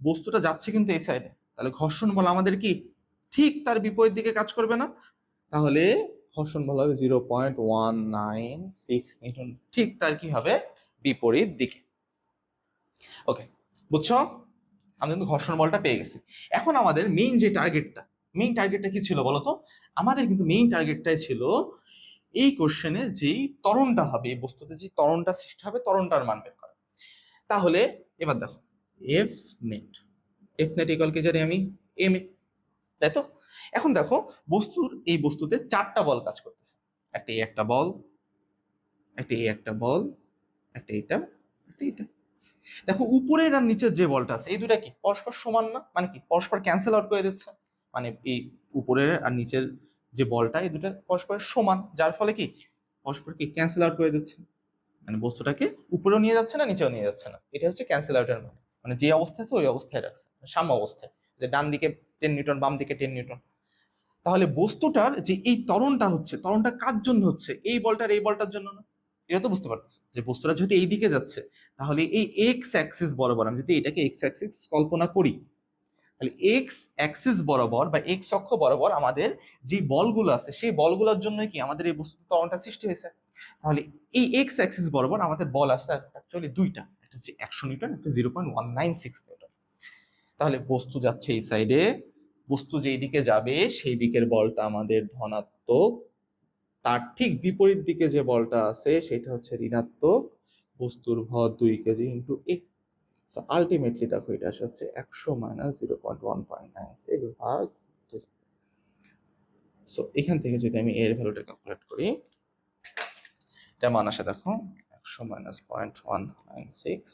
বস্তুটা যাচ্ছে কিন্তু এই সাইডে, তাহলে ঘর্ষণ বল আমাদের কি ঠিক তার বিপরীত দিকে কাজ করবে না? তাহলে ঘর্ষণ বল হবে 0.196 নিউটন, ঠিক তার কি হবে বিপরীত দিকে। ওকে, বুঝছো? আমরা কিন্তু ঘর্ষণ বলটা পেয়ে গেছি। এখন আমাদের মেইন টার্গেটটা কি ছিল বলতো? আমাদের কিন্তু মেইন টার্গেটটাই ছিল এই কোশ্চেনে যেই ত্বরণটা হবে, এই বস্তুতে যে ত্বরণটা সৃষ্টি হবে, ত্বরণটার মান বের করা। তাহলে এবার দেখো, F net, F net equal কি জানি আমি? এম এ, তাই তো? এখন দেখো, এই বস্তুতে 4টা বল কাজ করতেছে, একটা এই একটা বল, একটা এই একটা বল, একটা এটা, একটা এটা। দেখো, উপরের আর নিচের যে বলটা আছে এই দুটা কি পরস্পর সমান না? মানে কি পরস্পর ক্যান্সেল আউট করে দিচ্ছে, মানে এই উপরের আর নিচের যে বলটা এই দুটা পরস্পর সমান, যার ফলে কি পরস্পর কি ক্যান্সেল আউট করে দিচ্ছে, মানে বস্তুটাকে উপরেও নিয়ে যাচ্ছে না নিচেও নিয়ে যাচ্ছে না। এটা হচ্ছে ক্যান্সেল আউটের মানে, মানে যে অবস্থায় আছে ওই অবস্থায় রাখছে, সাম্য অবস্থায়, যে ডান দিকে 10 নিউটন বাম দিকে 10 নিউটন। তাহলে বস্তুটার যে এই ত্বরণটা হচ্ছে, ত্বরণটা কার জন্য হচ্ছে? এই বলটার এই বলটার জন্য না? এটা তো বুঝতে পারতেছি যে বস্তুটা যেহেতু এই দিকে যাচ্ছে, তাহলে এই এক্স অ্যাক্সিস বরাবর আমি যদি এটাকে এক্স অ্যাক্সিস কল্পনা করি, তাহলে এক্স অ্যাক্সিস বরাবর বা এক্স অক্ষ বরাবর আমাদের যে বলগুলো আছে সেই বলগুলোর জন্য কি আমাদের এই বস্তুতে ত্বরণটা সৃষ্টি হয়েছে। তাহলে এই এক্স অ্যাক্সিস বরাবর আমাদের বল আছে অ্যাকচুয়ালি 2টা, একটা হচ্ছে 100 নিউটন, একটা 0.196 নিউটন। তাহলে বস্তু যাচ্ছে এই সাইডে, বস্তু যেই দিকে যাবে সেই দিকের বলটা আমাদের ধনাত্মক, তার ঠিক বিপরীত দিকে যে বলটা আছে সেটা হচ্ছে ঋণাত্মক। বস্তুর ভর 2 কেজি ইন্টু এ। আলটিমেটলি দেখো এটা আসছে 100 মাইনাস 0.196 ভাগ 2। সো এখান থেকে যদি আমি এর ভ্যালুটা ক্যালকুলেট করি, এটা মান আসে দেখো 100 মাইনাস 0.196,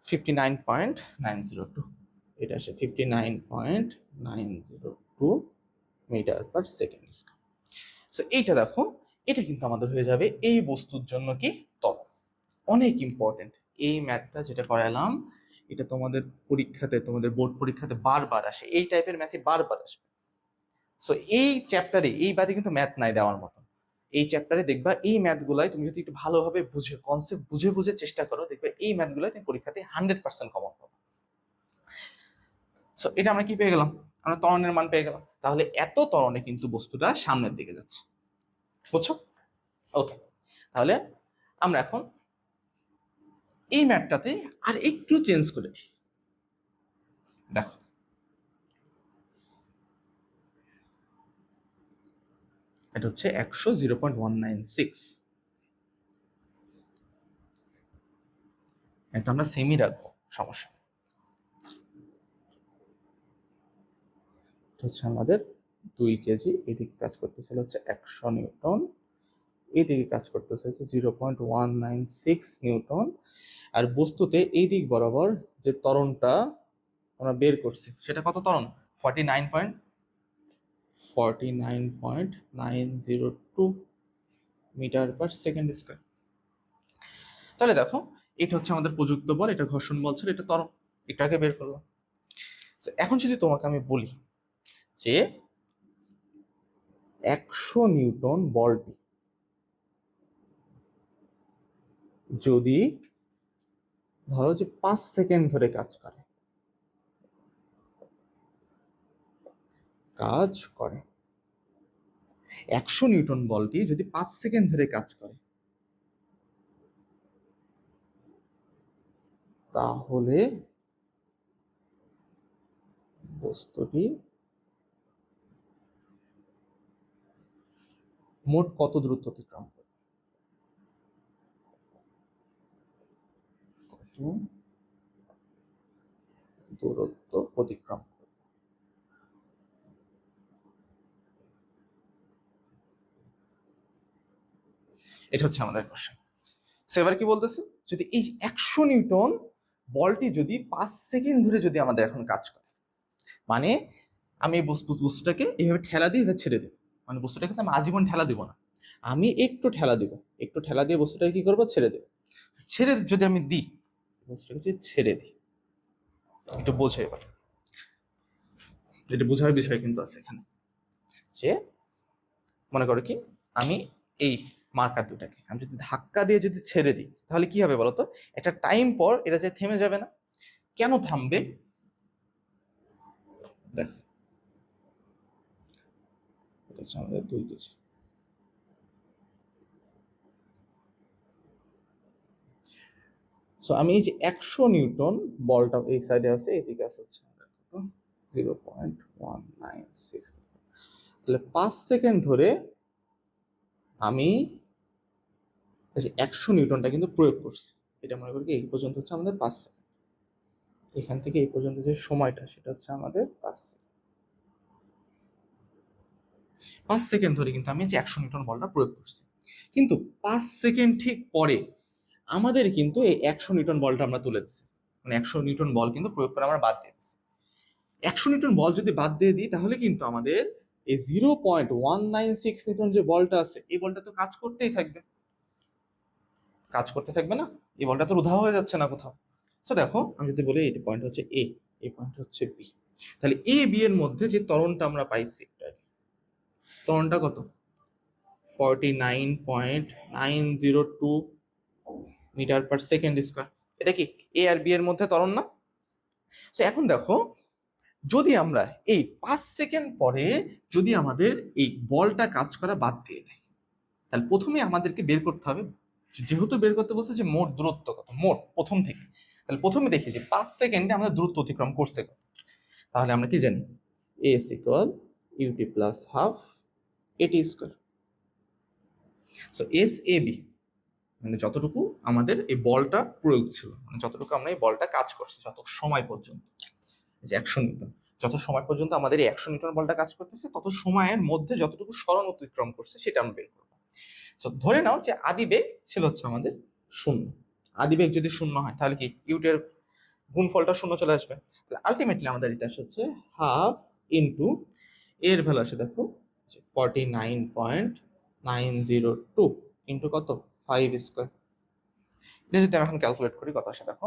59.902। এটা আসে 59.902 metre per second square. So এইটা দেখো, এটা কিন্তু আমাদের হয়ে যাবে এই বস্তুর জন্য কি ত্বরণ। অনেক ইম্পর্টেন্ট এই ম্যাথটা যেটা করালাম, এটা তোমাদের পরীক্ষাতে, তোমাদের বোর্ড পরীক্ষাতে বারবার আসে, এই টাইপের ম্যাথে বারবার আসবে। সো এই চ্যাপ্টারে এই বাদে কিন্তু ম্যাথ নাই দেওয়ার মতো, এই চ্যাপ্টারে দেখবা এই ম্যাথগুলাই তুমি যদি একটু ভালোভাবে বুঝে কনসেপ্ট বুঝে বুঝে চেষ্টা করো, দেখবে এই ম্যাথগুলাই তুমি পরীক্ষাতে 100% কমন পাবে। সো এটা আমরা কি পেয়ে গেলাম? আমরা ত্বরণের মান পেয়ে গেলাম। তাহলে এত ত্বরণে কিন্তু বস্তুটা সামনের দিকে যাচ্ছে, বুঝছো? ওকে, তাহলে আমরা এখন এই ম্যাথটাতে আর একটু চেঞ্জ করে দিই। দেখো, এটা হচ্ছে 100.196, এটা আমরা সেমি রাখবো, সমস্যা নেই। হচ্ছে আমাদের 2 কেজি, এদিকে কাজ করতেছিল হচ্ছে 100 নিউটন, এইদিকে কাজ করতেছে হচ্ছে 0.196 নিউটন। আর বস্তুতে এই দিক বরাবর যে ত্বরণটা আমরা বের করছি সেটা কত ত্বরণ? 49.902 মিটার পার সেকেন্ড স্কয়ার। তাহলে দেখো, এটা হচ্ছে আমাদের প্রযুক্ত বল, এটা ঘর্ষণ বল ছিল, এটা ত্বরণ, এটাকে বের করলাম। এখন যদি তোমাকে আমি বলি যে 100 নিউটন বলটি যদি ধরো যে 5 সেকেন্ড ধরে কাজ করে, কাজ করে 100 নিউটন বলটি যদি 5 সেকেন্ড ধরে কাজ করে, তাহলে বস্তুটি মোট কত দূরত্ব অতিক্রম করবে? কত দূরত্ব অতিক্রম করবে? এটা হচ্ছে আমাদের কোশ্চেন। এবার কি বলতেছে, যদি এই 100 নিউটন বলটি যদি 5 সেকেন্ড ধরে যদি আমাদের এখন কাজ করে, মানে আমি এই বস্তুটাকে এইভাবে ঠেলা দিয়ে এভাবে ছেড়ে দেবো, মানে বস্তুটাকে আমি আজীবন ঠেলা দিব না, আমি একটু ঠেলা দিব, একটু ঠেলা দিয়ে বস্তুটাকে কি করবো, ছেড়ে দেবো। ছেড়ে যদি আমি দিই, বস্তুটাকে যদি ছেড়ে দিই, একটু বোঝো এবার, এটা বোঝার বিষয় কিন্তু আছে এখানে। যে মনে করো কি, আমি এই মার্কার দুটাকে আমি যদি ধাক্কা দিয়ে যদি ছেড়ে দিই, তাহলে কি হবে বলতো? একটা টাইম পর এটা যে থেমে যাবে না। কেন থামবে? দেখ, এটা হচ্ছে আমাদের 2 কেজি। সো আমি এই যে 100 নিউটন বলটা এই সাইডে আছে, এদিকে আছে হচ্ছে 0.196, তাহলে 5 সেকেন্ড ধরে আমি 100 নিউটনটা কিন্তু প্রয়োগ করছি। এটা মনে করি এই পর্যন্ত হচ্ছে আমাদের 5 সেকেন্ড, এখান থেকে এই পর্যন্ত যে সময়টা সেটা হচ্ছে আমাদের 5 সেকেন্ড। 5 সেকেন্ড ধরে কিন্তু আমি যে 100 নিউটন বলটা প্রয়োগ করছি, কিন্তু 5 সেকেন্ড ঠিক পরে আমাদের কিন্তু এই 100 নিউটন বলটা আমরা তুলে দিচ্ছি, মানে 100 নিউটন বল কিন্তু প্রয়োগ করে আমরা বাদ দিয়ে দিচ্ছি। 100 নিউটন বল যদি বাদ দিয়ে দিই, তাহলে কিন্তু আমাদের এই 0.196 নিউটন যে বলটা আছে, এই বলটা তো কাজ করতেই থাকবে, কাজ করতে থাকবে না? এই বলটা তো উধাও হয়ে যাচ্ছে না কোথাও। সো দেখো, আমি যদি বলি এই পয়েন্ট হচ্ছে এ, এই পয়েন্ট হচ্ছে বি, তাহলে এ বি এর মধ্যে যে ত্বরণটা আমরা পাইছি, ত্বরণটা কত? 49.902 মিটার পার সেকেন্ড স্কয়ার। এটা কি এ আর বি এর মধ্যে ত্বরণ না? সো এখন দেখো, যদি আমরা এই 5 সেকেন্ড পরে যদি আমাদের এই বলটা কাজ করা বাদ দিয়ে দেয়, তাহলে প্রথমে আমাদেরকে বের করতে হবে, যেহেতু বের করতে বলছে যে মোট দূরত্ব কত, মোট প্রথম থেকে, তাহলে প্রথমে দেখি যে 5 সেকেন্ডে আমাদের দূরত্ব অতিক্রম করছে কত। তাহলে আমরা কি জানি, S equal UT plus half AT square. So S A B মানে যতটুকু আমাদের এই বলটা প্রয়োগ ছিল, মানে যতটুকু আমরা এই বলটা কাজ করছি, যত সময় পর্যন্ত, যে 100 নিউটন, যত সময় পর্যন্ত আমাদের এই 100 নিউটন বলটা কাজ করতেছে, তত সময়ের মধ্যে যতটুকু সরণ অতিক্রম করছে সেটা আমরা বের করবো। তো ধরে নাও যে আদি বেগ ছিল হচ্ছে আমাদের 0। আদি বেগ যদি 0 হয়, তাহলে কি ইউটের গুণফলটা 0 চলে আসবে। তাহলে আলটিমেটলি আমাদের এটা হচ্ছে হাফ ইন্টু এর ভ্যালু আসে দেখো 49.902 ইন্টু কত, 5 স্কয়ার। এটা যদি আমি এখন ক্যালকুলেট করি, কত আসে দেখো,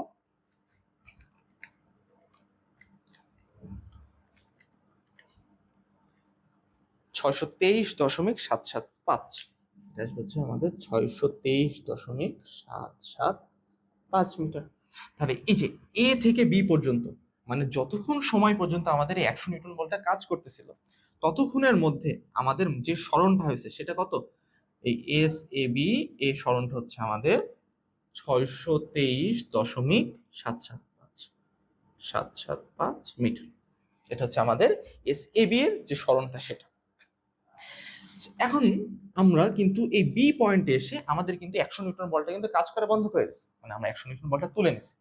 623.775। এটা হচ্ছে আমাদের 623.775 মিটার। তাহলে এই যে এ থেকে বি পর্যন্ত, মানে যতক্ষণ সময় পর্যন্ত আমাদের এই 100 নিউটন বলটা কাজ করতেছিল, ততক্ষণের মধ্যে আমাদের যে সরণটা হয়েছে সেটা কত? এই এস এ বি, এই সরণটা হচ্ছে আমাদের 623.775 মিটার। এটা হচ্ছে আমাদের এস এ বি এর যে সরণটা সেটা। এখন আমরা কিন্তু এই বি পয়েন্টে এসে আমাদের কিন্তু 100 নিউটন বলটা কিন্তু কাজ করা বন্ধ করে দিচ্ছে, মানে আমরা 100 নিউটন বলটা তুলে নিছি।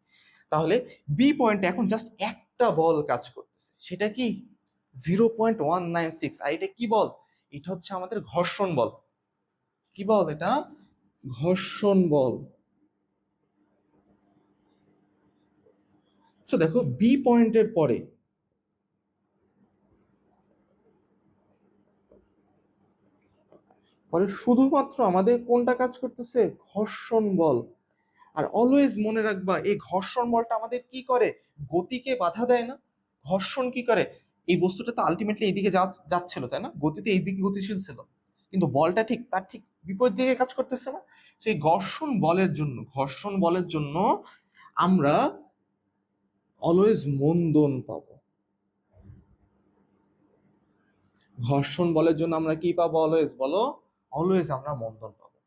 তাহলে বি পয়েন্টে এখন জাস্ট একটা বল কাজ করতেছে, সেটা কি 0.196। আর এটা কি বল? এটা হচ্ছে আমাদের ঘর্ষণ বল। কি বল এটা? ঘর্ষণ বল। সো দেখো বি পয়েন্টের পরে শুধুমাত্র আমাদের কোনটা কাজ করতেছে? ঘর্ষণ বল। আর অলওয়েজ মনে রাখবা, এই ঘর্ষণ বলটা আমাদের কি করে? গতিকে বাধা দেয় না। ঘর্ষণ কি করে? এই বস্তুটা তো আলটিমেটলি এইদিকে যাচ্ছিল, তাই না? গতিতে এইদিকে গতিশীল ছিল, কিন্তু বলটা ঠিক তার ঠিক বিপরীত দিকে কাজ করতেছে না। সেই ঘর্ষণ বলের জন্য আমরা অলওয়েজ মন্দন পাবো। ঘর্ষণ বলের জন্য আমরা কি পাবো? অলওয়েজ বলো, অলওয়েজ আমরা মন্দন পাবো।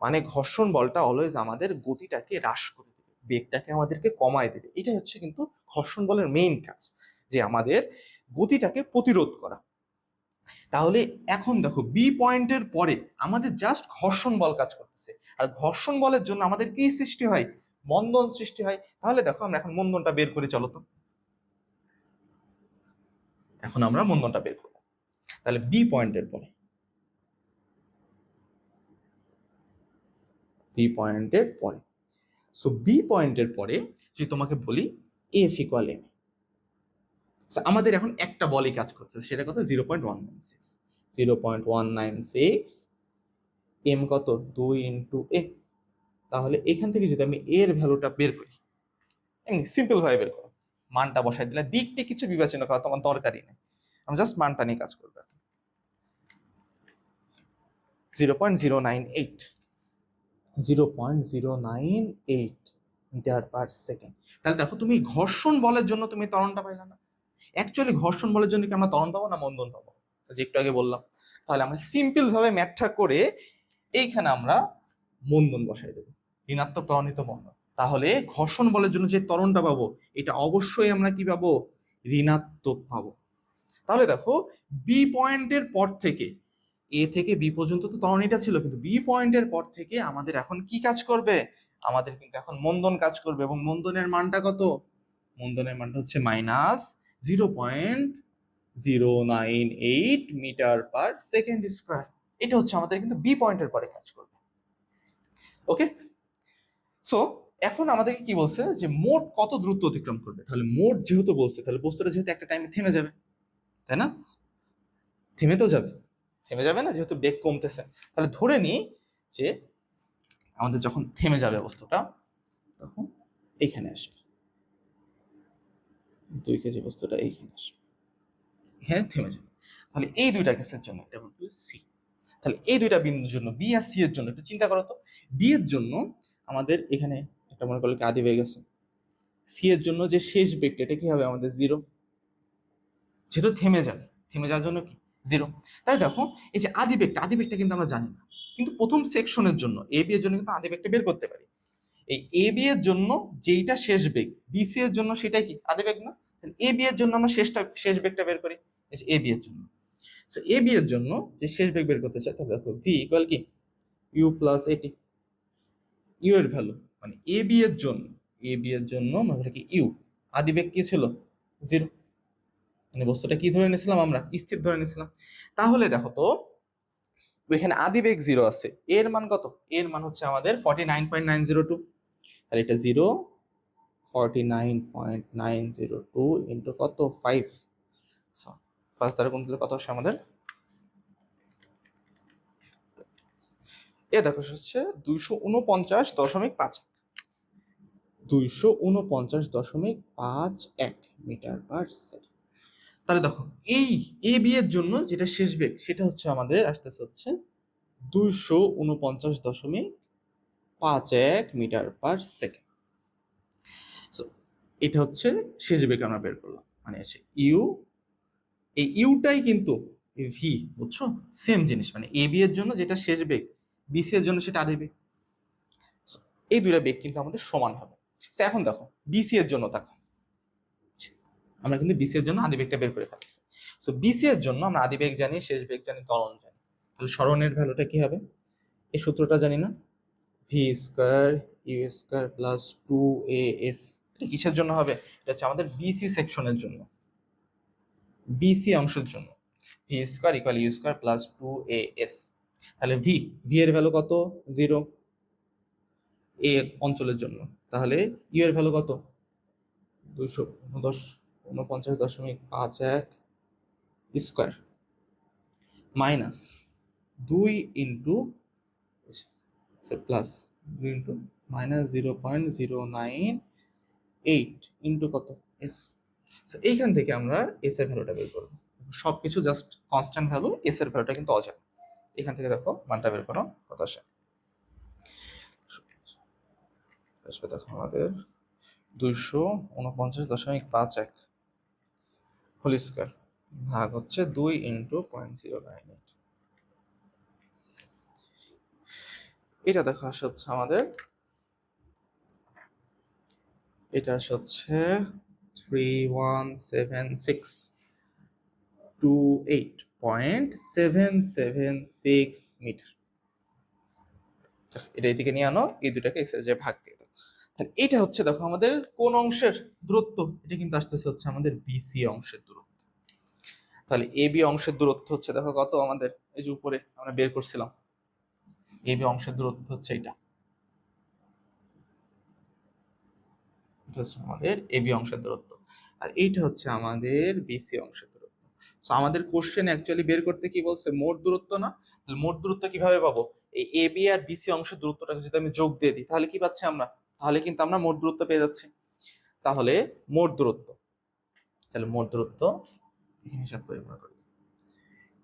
মানে ঘর্ষণ বলটা অলওয়েজ আমাদের গতিটাকে হ্রাস করে দেবে, বেগটাকে আমাদেরকে কমায় দেবে। এটাই হচ্ছে কিন্তু ঘর্ষণ বলের মেইন কাজ, যে আমাদের গতিটাকে প্রতিরোধ করা। তাহলে এখন দেখো বি পয়েন্টের পরে আমাদের জাস্ট ঘর্ষণ বল কাজ করতেছে, আর ঘর্ষণ বলের জন্য আমাদের কি সৃষ্টি হয়? মন্দন সৃষ্টি হয়। তাহলে দেখো আমরা এখন মন্দনটা বের করি, চলো তো। এখন আমরা মন্দনটা বের করবো। তাহলে বি পয়েন্টের পরে, বি পয়েন্টের পরে, সো বি পয়েন্টের পরে যদি তোমাকে বলি এফ ইকুয়াল এম, আমাদের এখন একটা বলই কাজ করছে, সেটা কত? 0.196। 0.196 এম কত? 2 ইন্টু এ। তাহলে এখান থেকে যদি আমি এর ভ্যালুটা বের করি, এমনি সিম্পল ভাবে বের করো, মানটা বসাই দিলে, দিকটি কিছু বিবেচনা করা তোমার দরকারই নেই, আমি জাস্ট মানটা নিয়ে কাজ করবো। 0.098, 0.098 মিটার পার সেকেন্ড। তাহলে দেখো তুমি ঘর্ষণ বলের জন্য তুমি ত্বরণটা পাইলে না। অ্যাকচুয়ালি ঘর্ষণ বলের জন্য কি আমরা ত্বরণ পাবো না মন্দন পাবো? যে একটু আগে বললাম। তাহলে আমরা সিম্পল ভাবে ম্যাথটা করে এইখানে আমরা মন্দন বসাই দেবো, ঋণাত্মক ত্বরণিত মন্দন। তাহলে ঘর্ষণ বলের জন্য যে ত্বরণটা পাবো, এটা অবশ্যই আমরা কি পাবো? ঋণাত্মক পাবো। তাহলে দেখো বি পয়েন্টের পর থেকে, এ থেকে বি পর্যন্ত তো ত্বরণীটা ছিল, কিন্তু বি পয়েন্টের পর থেকে আমাদের এখন কি কাজ করবে? আমাদের কিন্তু এখন মন্দন কাজ করবে, এবং মন্দনের মানটা কত? মন্দনের মানটা হচ্ছে -0.098 মিটার পার সেকেন্ড স্কোয়ার। এটা হচ্ছে আমাদের কিন্তু বি পয়েন্টের পরে কাজ করবে। ওকে, সো এখন আমাদেরকে কি বলছে? যে মোট কত দ্রুত অতিক্রম করবে। তাহলে মোট যেহেতু বলছে, তাহলে বস্তুটা যেহেতু একটা টাইমে থেমে যাবে, তাই না? থেমে তো যাবে, থেমে যাবে না, যেহেতু বেগ কমতেছে। তাহলে ধরে নিই যে আমাদের যখন থেমে যাবে বস্তুটা, তখন এইখানে আসবে 2 কেজি বস্তুটা এইখানে আসবে, এখানে থেমে যাবে। তাহলে এই দুইটা কেসের জন্য এটা বলতে সি। তাহলে এই দুইটা বিন্দুর জন্য বি আর সি এর জন্য একটু চিন্তা করো তো। বি এর জন্য আমাদের এখানে একটা মনে করলে আদি বেগ আছে, সি এর জন্য যে শেষ বেগটা, এটা কি হবে? আমাদের 0, যেহেতু থেমে যাবে, থেমে যাওয়ার জন্য কি 0। তাই দেখো এই যে আদি বেগটা কিন্তু আমরা জানি না, কিন্তু প্রথম সেকশনের জন্য এ বি এর জন্য কিন্তু আদি বেগটা বের করতে পারি। এই এ বি এর জন্য যেইটা শেষ বেগ, বি সি এর জন্য সেটাই কি আদি বেগ না? এ বি এর জন্য আমরা শেষ বেগটা বের করি, এ বি এর জন্য। সো এ বি এর জন্য যে শেষ বেগ বের করতে চাই, তাহলে দেখো ভি ইকুয়াল কি ইউ প্লাস এটি। ইউ এর ভ্যালু মানে এ বি এর জন্য মানে কি ইউ, আদি বেগ কি ছিল? 0। মানে বস্তুটা কি ধরে নিয়েছিলাম? আমরা স্থির ধরে নিয়েছিলাম। তাহলে দেখো তো ওইখানে আদি বেগ 0 আছে, এর মান কত? এর মান হচ্ছে আমাদের 49.902। তাহলে এটা 0, 49.902 ইন্টু কত? 5। পাঁচ দ্বারা গুণ দিলে কত আসে আমাদের? এ দেখো হচ্ছে 249.51, 249.51 মিটার পার সেকেন্ড। তাহলে দেখো এই এ বি এর জন্য যেটা শেষ বেগ, সেটা হচ্ছে আমাদের আসতেছে হচ্ছে 249.51 মিটার পার সেকেন্ড। সো এটা হচ্ছে শেষ বেগ আমরা বের করলাম, মানে হচ্ছে ইউ, এই ইউটাই কিন্তু ভি, বুঝছো? সেম জিনিস, মানে এ বি এর জন্য যেটা শেষ বেগ, বিসি এর জন্য সেটা আদি বেগ। So, এই দুইটা বেগ কিন্তু আমাদের সমান হবে। এখন দেখো বিসি এর জন্য, দেখো আমরা কিন্তু বিসি এর জন্য আদি বেগটা বের করে ফেলছি। সো বিসি এর জন্য আমরা আদি বেগ জানি, শেষ বেগ জানি, ত্বরণ জানি। তাহলে সরণের ভ্যালুটা কি হবে? এই সূত্রটা জানি না, V square U square plus 2as। এটা কিসের জন্য হবে? এটা হচ্ছে আমাদের বিসি সেকশনের জন্য, বিসি অংশের জন্য। V square equal U square plus 2as। তাহলে ভি, ভি এর ভ্যালু কত? 0 এ অঞ্চলের জন্য। তাহলে ইউ এর ভ্যালু কত? 249.51 square minus 2 into plus 2 into minus 0.098 into কত? এস। এইখান থেকে আমরা এস এর ভ্যালুটা বের করবো। সবকিছু জাস্ট কনস্ট্যান্ট ভ্যালু, এস এর ভ্যালুটা কিন্তু অজানা। এখান থেকে দেখো মানটা বের করো, কত আসে? আসবে দেখো আমাদের 249.51 হোল স্কয়ার ভাগ হচ্ছে 2 ইন্টু 0.098। এটা দেখো আসে হচ্ছে আমাদের, এটা আসে হচ্ছে 31762.776 মিটার। এটা এদিকে নিয়ে আনো, এই দুটাকে এসে যে ভাগ দিয়ে দাও। তাহলে এটা হচ্ছে দেখো আমাদের কোন অংশের দূরত্ব? এটা কিন্তু আসতেছে হচ্ছে আমাদের বিসি অংশের দূরত্ব। তাহলে এ বি অংশের দূরত্ব হচ্ছে দেখো কত আমাদের, এই যে উপরে আমরা বের করছিলাম, এ বি অংশের দূরত্ব হচ্ছে এটা, আমাদের এ বি অংশের দূরত্ব। আর এইটা হচ্ছে আমাদের বিসি অংশের দূরত্ব। তো আমাদের কোশ্চেন অ্যাকচুয়ালি বের করতে কি বলছে? মোট দূরত্ব না? তাহলে মোট দূরত্ব কিভাবে পাবো? এই এ বি আর বিসি অংশের দূরত্বটাকে যদি আমি যোগ দিয়ে দিই, তাহলে কি পাচ্ছি আমরা? তাহলে কিন্তু আমরা মোট দূরত্ব পেয়ে যাচ্ছি। তাহলে মোট দূরত্ব, তাহলে মোট দূরত্ব এখানে হিসাব করে মনে করি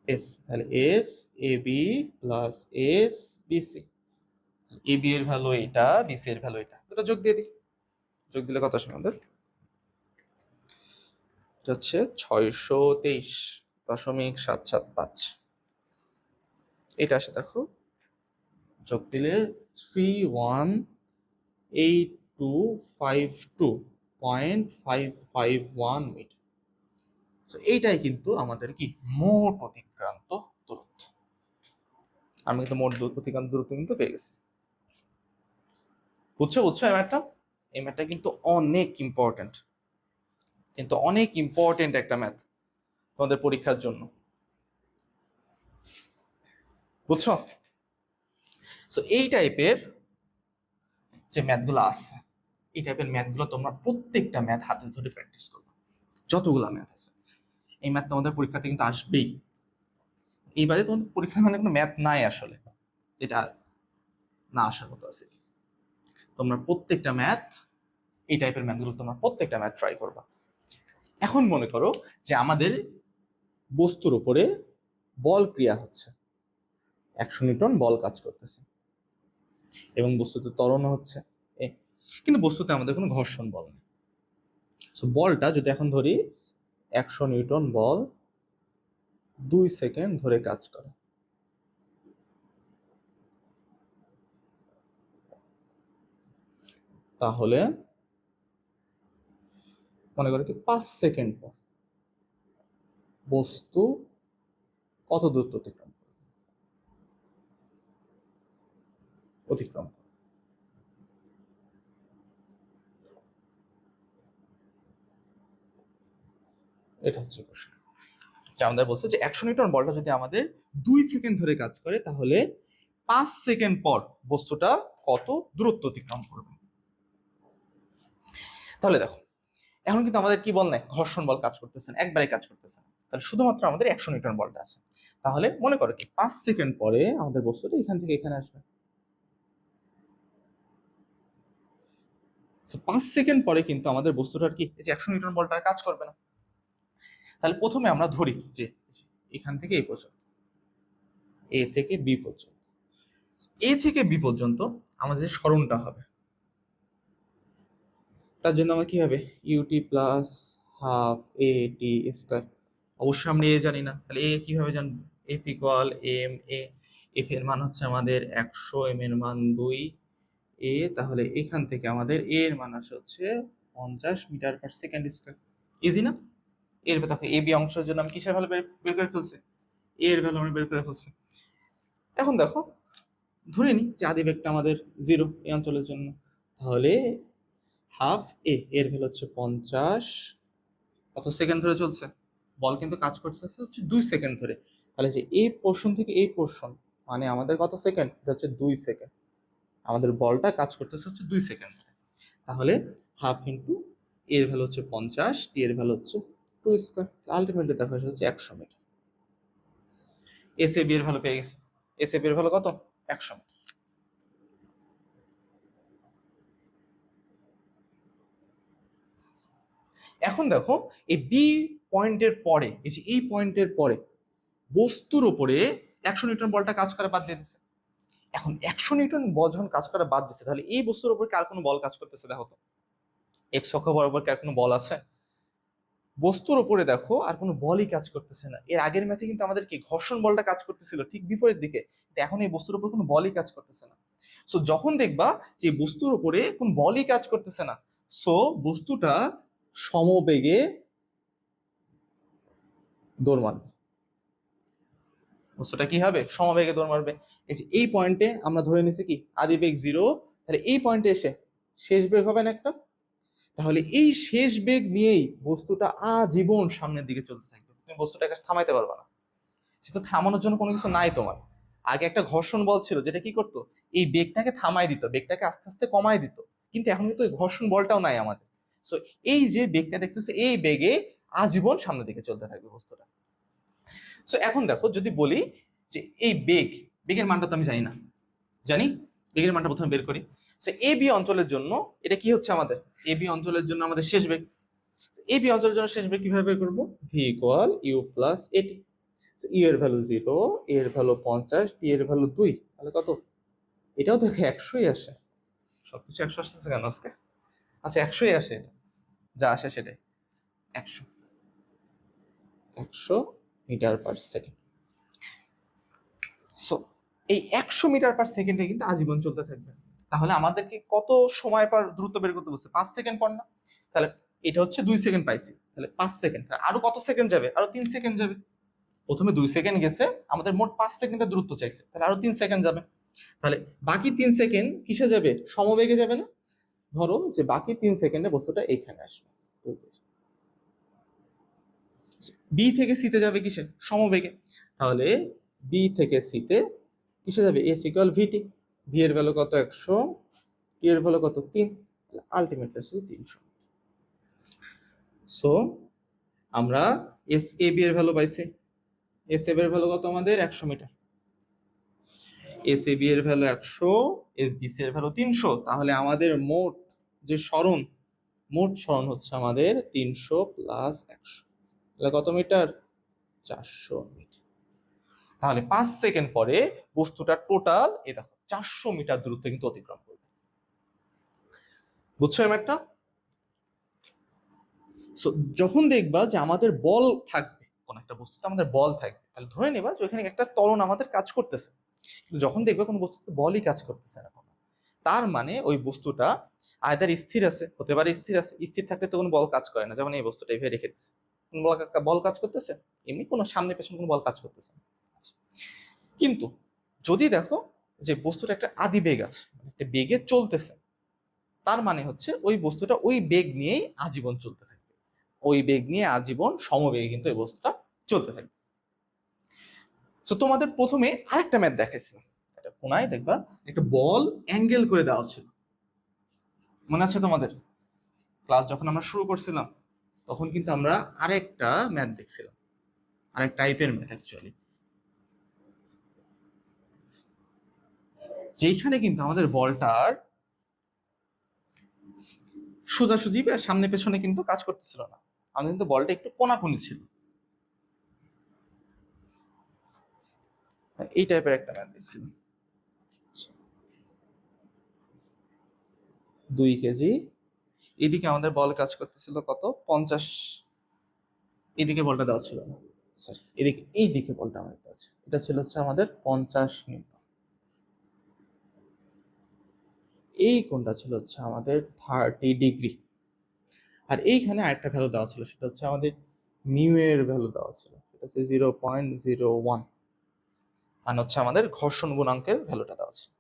এস, তাহলে S A B plus S BC. A B এর ভ্যালু এটা, বিসি এর ভ্যালু এটা, দুটো যোগ দিয়ে দিই। যোগ দিলে কত আসে আমাদের? এটা হচ্ছে 623.775। এটা আসে দেখো, যোগ দিলে 318,252.551 মিটার। এইটাই কিন্তু আমাদের কি মোট অতিক্রান্ত দূরত্ব। আমি কিন্তু মোট অতিক্রান্ত দূরত্ব কিন্তু পেয়ে গেছি। বুঝছো বুঝছো এই ম্যাথটা? এই ম্যাথটা কিন্তু অনেক ইম্পর্টেন্ট, কিন্তু অনেক ইম্পর্টেন্ট একটা ম্যাথ তোমাদের পরীক্ষার জন্য, বুঝছো? সো এই টাইপের যে ম্যাথগুলো আছে, এই টাইপের ম্যাথগুলো তোমরা প্রত্যেকটা ম্যাথ হাতে ধরে প্র্যাকটিস করবে। যতগুলো ম্যাথ আছে এই ম্যাথ তোমাদের পরীক্ষাতে কিন্তু আসবেই। এইবারে তোমাদের পরীক্ষায় মানে কোনো ম্যাথ নাই আসলে, এটা না আসার মতো আছে। তোমরা প্রত্যেকটা ম্যাথ, এই টাইপের ম্যাথগুলো তোমরা প্রত্যেকটা ম্যাথ ট্রাই করবা। এখন মনে করো যে আমাদের বস্তুর উপরে বল ক্রিয়া হচ্ছে, 100 নিউটন বল কাজ করতেছে এবং বস্তুতে ত্বরণ হচ্ছে, কিন্তু বস্তুতে আমাদের কোনো ঘর্ষণ বল নেই। সো বলটা যদি এখন ধরি 100 নিউটন বল 2 সেকেন্ড ধরে কাজ করে, তাহলে মনে করো কি 5 সেকেন্ড পর বস্তু কত দূরত্ব অতিক্রম করে? এটা হচ্ছে প্রশ্ন। যে আমাদের বলছে যে 100 নিউটন বলটা যদি আমাদের 2 সেকেন্ড ধরে কাজ করে, তাহলে 5 সেকেন্ড পর বস্তুটা কত দূরত্ব অতিক্রম করবে। তাহলে দেখো এখন কিন্তু আমাদের কি বল নাই, ঘর্ষণ বল কাজ করতেছে না, একবারে কাজ করতেছে না। তাহলে শুধুমাত্র আমাদের 100 নিউটন বলটা আছে। তাহলে মনে করো কি 5 সেকেন্ড পরে আমাদের বস্তুটা এখান থেকে এখানে আসবে। 5 সেকেন্ড পরে কিন্তু আমাদের বস্তুটার কি, এই যে 100 নিউটন বলটা কাজ করবে না। তাহলে প্রথমে আমরা ধরি যে এখান থেকে এই পর্যন্ত, এ থেকে বি পর্যন্ত এ থেকে বি পর্যন্ত আমাদের যে সরণটা হবে, তার জন্য আমার কি হবে, ইউটি প্লাস হাফ এ টি স্কোয়ার। অবশ্যই আমরা এ জানি না, তাহলে এ কিভাবে জানবো, F equal M A. F এর মান হচ্ছে আমাদের 100, এম এর মান 2 এ, তাহলে এখান থেকে আমাদের এ এর মান আসে হচ্ছে 50 metre per second square. Easy না? এর দেখো এ বি অংশের জন্য আমি কিসের ভ্যালু বের করে ফেলছি, এ এর ভ্যালু আমি বের করে ফেলছি। এখন দেখো ধরে নিই যে আদি বেগটা আমাদের 0 এই অঞ্চলের জন্য, তাহলে হাফ এ এর ভ্যালু হচ্ছে 50, কত সেকেন্ড ধরে চলছে, বল কিন্তু কাজ করতেছে হচ্ছে 2 সেকেন্ড ধরে। তাহলে যে এই পোর্শন থেকে এই পোর্শন মানে আমাদের কত সেকেন্ড, এটা হচ্ছে 2 সেকেন্ড। আমাদের বলটা কাজ করতেছে হচ্ছে 2 সেকেন্ড ধরে। তাহলে হাফ ইন্টু এর ভ্যালু হচ্ছে 50, টি এর ভ্যালু হচ্ছে 2 স্কোয়ার, আলটিমেটলি দেখা যাচ্ছে 100 মিটার। এস এ বি এর ভ্যালু পেয়ে গেছে, এস এ বি এর ভ্যালু কত, 100 মিটার। এখন দেখো এই বি পয়েন্টের পরে, এই যে এই পয়েন্টের পরে বস্তুর উপরে 100 নিউটন বলটা কাজ করে বাদ দিয়ে দিচ্ছে। এখন 100 নিউটন বল যখন কাজ করা বাদ দিচ্ছে, তাহলে এই বস্তুর উপর কার কোনো বল কাজ করতেছে দেখো তো, এক্স অক্ষ বরাবর কার কোনো বল আছে, বস্তুর উপরে দেখো আর কোনো বলই কাজ করতেছে না। এর আগের ম্যাথে কিন্তু আমাদের কি ঘর্ষণ বলটা কাজ করতেছিল ঠিক বিপরীত দিকে, এখন এই বস্তুর উপর কোনো বলই কাজ করতেছে না। সো যখন দেখবা যে বস্তুর উপরে কোন বলই কাজ করতেছে না, সো বস্তুটা সমবেগে দৌড় মারবে, বস্তুটা কি হবে, সমবেগে দৌড় মারবে। এই যে এই পয়েন্টে আমরা ধরে নিছি কি আদি বেগ 0, তাহলে এই পয়েন্টে এসে শেষ বেগ হবে না একটা, তাহলে এই শেষ বেগ নিয়েই বস্তুটা আজীবন সামনের দিকে চলতে থাকবে, তুমি বস্তুটাকে থামাইতে পারবে না। সেটা থামানোর জন্য কোনো কিছু নাই তোমার। আগে একটা ঘর্ষণ বল ছিল যেটা কি করতো, এই বেগটাকে থামাই দিত, বেগটাকে আস্তে আস্তে কমাই দিত, কিন্তু এখন কিন্তু ওই ঘর্ষণ বলটাও নাই আমাদের। সো এই যে বেগটা দেখতেছে, এই বেগে আজীবন সামনের দিকে চলতে থাকবে বস্তুটা। সো এখন দেখো যদি বলি যে এই বেগের মানটা তো আমি জানি না, জানি বেগের মানটা প্রথমে বের করি। সো এ বি অঞ্চলের জন্য এটা কি হচ্ছে আমাদের, এ বি অঞ্চলের জন্য আমাদের শেষ বেগ, এ বি অঞ্চলের জন্য শেষ বেগ কিভাবে বের করবো, ভি ইকুয়াল ইউ প্লাস এটি। ইউ এর ভ্যালু 0, এর ভ্যালু 50, টি এর ভ্যালু 2, তাহলে কত, এটাও দেখে 100ই আসে। সবকিছু 100 আসতেছে কেন আজকে, আচ্ছা 100ই আসে, এটা যা আসে সেটাই 100, 100 মিটার পার সেকেন্ড। সো এই 100 মিটার পার সেকেন্ডে কিন্তু আজীবন চলতে থাকবে। তাহলে আমাদেরকে কত সময় পর দ্রুত বের করতে বলছে, 5 সেকেন্ড পর না, তাহলে এটা হচ্ছে 2 সেকেন্ড পাইছি, তাহলে 5 সেকেন্ড, আরো কত সেকেন্ড যাবে, আরো 3 সেকেন্ড যাবে। প্রথমে 2 সেকেন্ড গেছে, আমাদের মোট 5 সেকেন্ডের দূরত্ব চাইছে, তাহলে আরো 3 সেকেন্ড যাবে। তাহলে বাকি 3 সেকেন্ড কিসে যাবে, সমবেগে যাবে না। ধরো যে বাকি 3 সেকেন্ডে বস্তুটা এইখানে আসবে, বি থেকে সিতে যাবে কিসে, সমবেগে। তাহলে বি থেকে সিতে কিসে যাবে, এস ইকুয়াল ভিটি, ভি এর ভ্যালু কত 100, টি এর ভ্যালু কত 3, আলটিমেটলি আসছে 300। সো আমরা এস এ বি এর ভ্যালু পাইছি, এস এ বি এর ভ্যালু কত আমাদের 100 মিটার, এস এ বি এর ভ্যালু 100, এস বি সি এর ভ্যালু 300, তাহলে আমাদের মোট যে সরণ, মোট সরণ হচ্ছে আমাদের 300 প্লাস 100, তাহলে কত মিটার, 400 মিটার। তাহলে 5 সেকেন্ড পরে বস্তুটা টোটাল এই দেখো 400 মিটার দূরত্ব কিন্তু অতিক্রম করবে। বুঝছো এই ম্যাথটা? সো যখন দেখবা যে আমাদের বল থাকবে, কোন একটা বস্তুতে আমাদের বল থাকবে, তাহলে ধরে নেবা যে ওখানে একটা ত্বরণ আমাদের কাজ করতেছে। কিন্তু যখন দেখবে কোনো বস্তুতে বলই কাজ করতেছে না কোনো, তার মানে ওই বস্তুটা আয়দার স্থির আছে, হতে পারে স্থির আছে, স্থির থাকলে তো কোনো বল কাজ করে না, যেমন এই বস্তুটা এভাবে রেখে দিচ্ছে, কোন বল কাজ করতেছে, এমনি কোনো সামনে পেছনে কোনো বল কাজ করতেছে না। কিন্তু যদি দেখো যে বস্তুটা একটা আদি বেগ আছে, একটা বেগে চলতেছে, তার মানে হচ্ছে ওই বস্তুটা ওই বেগ নিয়েই আজীবন চলতে থাকবে, ওই বেগ নিয়ে আজীবন সমবেগে কিন্তু ওই বস্তুটা চলতে থাকবে। তো তোমাদের প্রথমে আরেকটা ম্যাথ দেখাইছিলাম, এটা কোনায় দেখবা একটা বল অ্যাঙ্গেল করে দেওয়া ছিল, মনে আছে তোমাদের, ক্লাস যখন আমরা শুরু করছিলাম তখন কিন্তু আমরা আরেকটা ম্যাথ দেখছিলাম, আরেক টাইপের ম্যাথ অ্যাকচুয়ালি, যেখানে কিন্তু আমাদের বলটার সোজাসুজি বা সামনে পেছনে কিন্তু কাজ করতেছিল না, আমাদের কিন্তু বলটা একটু কোনাকুনি ছিল, এই টাইপের একটা ম্যাথ দেখছিলাম। 2 কেজি। এদিকে আমাদের বল কাজ করতেছিল কত, 50। এদিকে বলটা দেওয়া ছিল না, সরি, এদিকে এইদিকে বলটা আমাদের দেওয়া ছিল, এটা ছিল হচ্ছে আমাদের 50 নিউটন। এই কোণটা ছিল হচ্ছে আমাদের 30 ডিগ্রি। আর এইখানে আরেকটা ভ্যালু দেওয়া ছিল, সেটা হচ্ছে আমাদের মিউ এর ভ্যালু দেওয়া ছিল, সেটা হচ্ছে 0.01, মানে হচ্ছে আমাদের ঘর্ষণ গুণাঙ্কের ভ্যালুটা দেওয়া ছিল।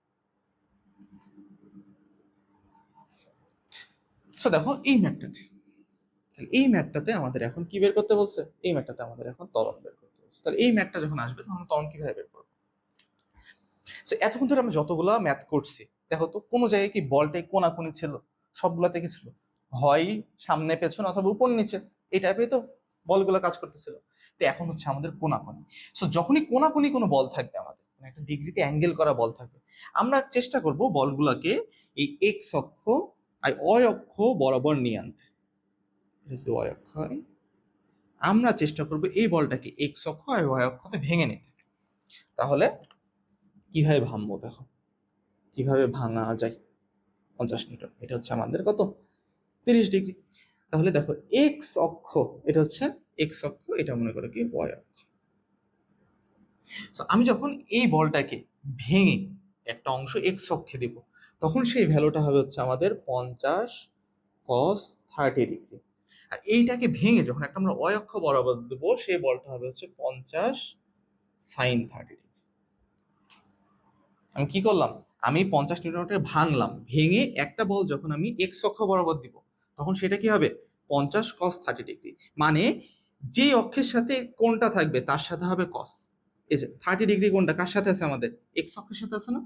সো দেখো এই ম্যাটটাতে আমাদের এখন কি বের করতে বলছে, এই ম্যাটটাতে আমাদের এখন ত্বরণ বের করতে বলছে। তাহলে এই ম্যাটটা যখন আসবে তখন ত্বরণ কিভাবে বের করবো? সো এতক্ষণ ধরে আমরা যতগুলা ম্যাথ করছি, দেখো তো কোনো জায়গায় কি বলটাই কোনাকুনি ছিল? সবগুলাতে কি ছিল? হয় সামনে পেছনে অথবা উপর নিচে, এই টাইপের তো বলগুলো কাজ করতেছিল। তো এখন হচ্ছে আমাদের কোনাকুনি। সো যখনই কোনাকুনি কোনো বল থাকবে, আমাদের মানে একটা ডিগ্রিতে অ্যাঙ্গেল করা বল থাকবে, আমরা চেষ্টা করব বলগুলোকে এই এক্স অক্ষ আর ওয়াই অক্ষ বরাবর নিয়ে আনতে। যদি ওয়াই অক্ষ হয়, আমরা চেষ্টা করব এই বলটাকে এক্স অক্ষ আর ওয়াই অক্ষতে ভেঙে নিতে। তাহলে কিভাবে ভাঙবো দেখো, কিভাবে ভাঙা যায়। 50 নিউটন, এটা হচ্ছে আমাদের কত, 30 ডিগ্রি। তাহলে দেখো এক্স অক্ষ, এটা হচ্ছে এক্স অক্ষ, এটা মনে করো কি ওয়াই অক্ষ। আমি যখন এই বলটাকে ভেঙে একটা অংশ এক্স অক্ষে দিব, তখন সেই ভ্যালুটা হবে হচ্ছে আমাদের 50 cos 30 ডিগ্রি। আর এইটাকে ভেঙে যখন একটা আমরা ওয়াই অক্ষ বরাবর দেবো, সেই বলটা হবে হচ্ছে 50 sin 30 ডিগ্রি। আমি কি করলাম, আমি 50 নিউটনটাকে ভাঙলাম, ভেঙে একটা বল যখন আমি এক্স অক্ষ বরাবর দিব, তখন সেটা কি হবে 50 cos 30 ডিগ্রি। মানে যে অক্ষের সাথে কোণটা থাকবে তার সাথে হবে cos। এই যে 30 ডিগ্রি কোণটা কার সাথে আছে, আমাদের এক্স অক্ষের সাথে আছে না?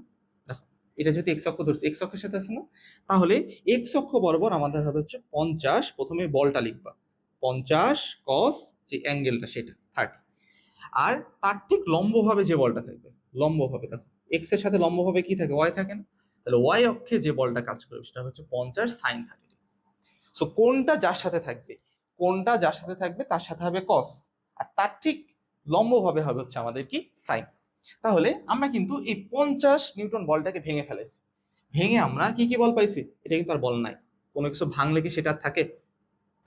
দেখো এটা যদি এক্স অক্ষ ধরছি, এক্স অক্ষের সাথে আছে না? তাহলে এক্স অক্ষ বরাবর আমাদের হবে হচ্ছে 50, প্রথমে বলটা লিখবা 50 cos যে অ্যাঙ্গেলটা সেটা 30। আর তার ঠিক লম্বভাবে যে বলটা থাকবে, লম্বভাবে দেখো এক্স এর সাথে লম্বভাবে কি থাকে, ওয়াই থাকে না? তাহলে ওয়াই অক্ষে যে বলটা কাজ করবে সেটা হচ্ছে 50 sin 30। সো কোনটা যার সাথে থাকবে, কোনটা যার সাথে থাকবে তার সাথে হবে কস, আর তার ঠিক লম্বভাবে হবে হচ্ছে আমাদের কি সাইন। তাহলে আমরা কিন্তু এই 50 নিউটন বলটাকে ভেঙে ফেলেছি। ভেঙে আমরা কি কি বল পাইছি? এটা কিন্তু আর বল নাই, কোনো কিছু ভাঙলে কি সেটা থাকে?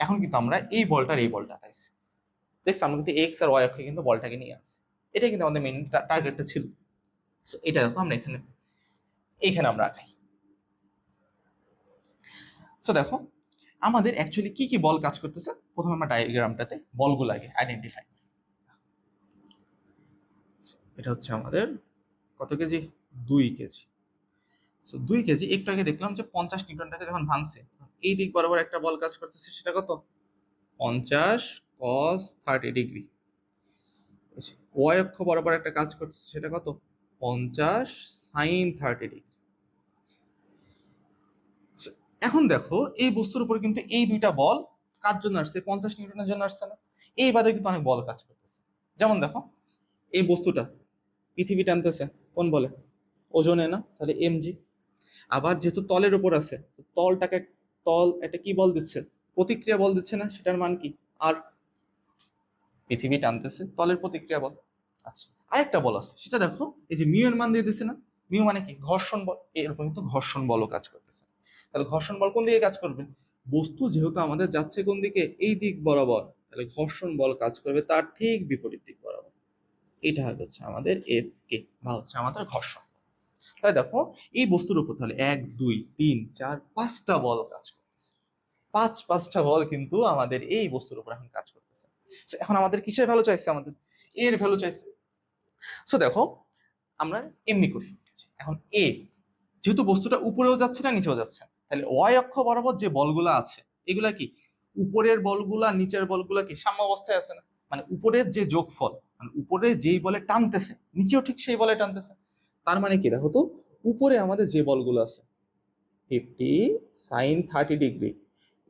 এখন কিন্তু আমরা এই বলটার এই বলটা পাইছি। দেখছি আমরা কিন্তু এক্স আর ওয়াই অক্ষে কিন্তু বলটাকে নিয়ে আসছি, এটাই কিন্তু আমাদের মেইন টার্গেটটা ছিল। সো এটা দেখো আমরা এইখানে আমরা আঁকাই। সো দেখো আমাদের অ্যাকচুয়ালি কি কি বল কাজ করতেছে, প্রথমে আমরা ডায়াগ্রামটাতে বলগুলোকে আইডেন্টিফাই করি। এটা হচ্ছে আমাদের কত কেজি, 2 কেজি। সো 2 কেজি, একটু আগে দেখলাম যে 50 নিউটনটাকে যখন ভাঙছে, এই দিক বরাবর একটা বল কাজ করতেছে, সেটা কত 50 cos 30 ডিগ্রি। ওয়াই অক্ষ বরাবর একটা কাজ করতেছে, সেটা কত 50 sin 30 ডিগ্রি। এখন দেখো এই বস্তুর উপর কিন্তু এই দুইটা বল কার জন্য আসছে, 50 নিউটনের জন্য আসছে না? এই বাদে কিন্তু অনেক বল কাজ করতেছে। যেমন দেখো এই বস্তুটা পৃথিবী টানতেছে কোন বলে, ওজনে না? তাহলে এমজি। আবার যেহেতু তলের উপর আছে, তলটাকে তল একটা কি বল দিচ্ছে, প্রতিক্রিয়া বল দিচ্ছে না? সেটার মান কি, আর পৃথিবী টানতেছে, তলের প্রতিক্রিয়া বল। আচ্ছা আরেকটা বল আছে, সেটা দেখো এই যে মিউ এর মান দিয়ে দিচ্ছে না? মিউ মানে কি, ঘর্ষণ বল। এরকম কিন্তু ঘর্ষণ বলও কাজ করতেছে। তাহলে ঘর্ষণ বল কোন দিকে কাজ করবে, বস্তু যেহেতু আমাদের যাচ্ছে কোন দিকে, এই দিক বরাবর, তাহলে ঘর্ষণ বল কাজ করবে তার ঠিক বিপরীত দিক বরাবর। এটা হচ্ছে আমাদের এফ কে, বা হচ্ছে আমাদের ঘর্ষণ। তাহলে দেখো এই বস্তুর উপর তাহলে 1 2 3 4 5টা বল কাজ করতেছে। পাঁচটা বল কিন্তু আমাদের এই বস্তুর উপর এখন কাজ করতেছে। এখন আমাদের কিসের ভ্যালু চাইছে, আমাদের এর ভ্যালু চাইছে। সো দেখো আমরা এমনি করি, এখন এ যেহেতু বস্তুটা উপরেও যাচ্ছে না নিচেও যাচ্ছে, তাহলে ওয়াই অক্ষ বরাবর যে বলগুলা আছে, এগুলা কি উপরের বলগুলা নিচের বলগুলা কি সাম্য অবস্থায় আছে না? মানে উপরের যে যোগফল, মানে উপরে যেই বলে টানতেছে নিচেও ঠিক সেই বলে টানতেছে। তার মানে কি দেখো তো, উপরে আমাদের যে বলগুলো আছে 50 sin 30 ডিগ্রি,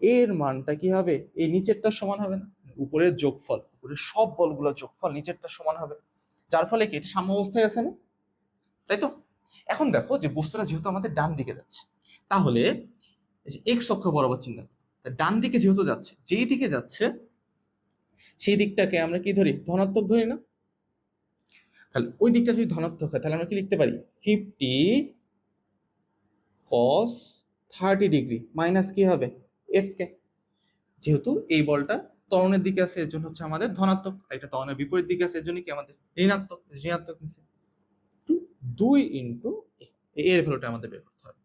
এর মানটা কি হবে, এই নিচেরটার সমান হবে না? উপরের যোগফল, উপরের সব বলগুলো যোগফল নিচেরটার সমান হবে, যার ফলে কি এটা সাম্য অবস্থায় আছে না? তাই তো। এখন দেখো যে বস্তুটা যেহেতু আমাদের ডান দিকে যাচ্ছে, তাহলে এক্স অক্ষ বরাবর চিন্তা করো, ডান দিকে যেহেতু যাচ্ছে, যেই দিকে যাচ্ছে সেই দিকটাকে আমরা কি ধরি, ধনাত্মক ধরি না? তাহলে ওই দিকটা যদি ধনাত্মক হয়, তাহলে আমরা কি লিখতে পারি 50 cos 30 ডিগ্রি মাইনাস কি হবে এফ কে, যেহেতু এই বলটা ত্বরণের দিকে আছে এর জন্য হচ্ছে আমাদের ধনাত্মক, এটা ত্বরণের বিপরীত দিকে আছে এর জন্য কি আমাদের ঋণাত্মক, ঋণাত্মক নিচ্ছে 2 এর ভ্যালুটা আমাদের বের করতে হবে।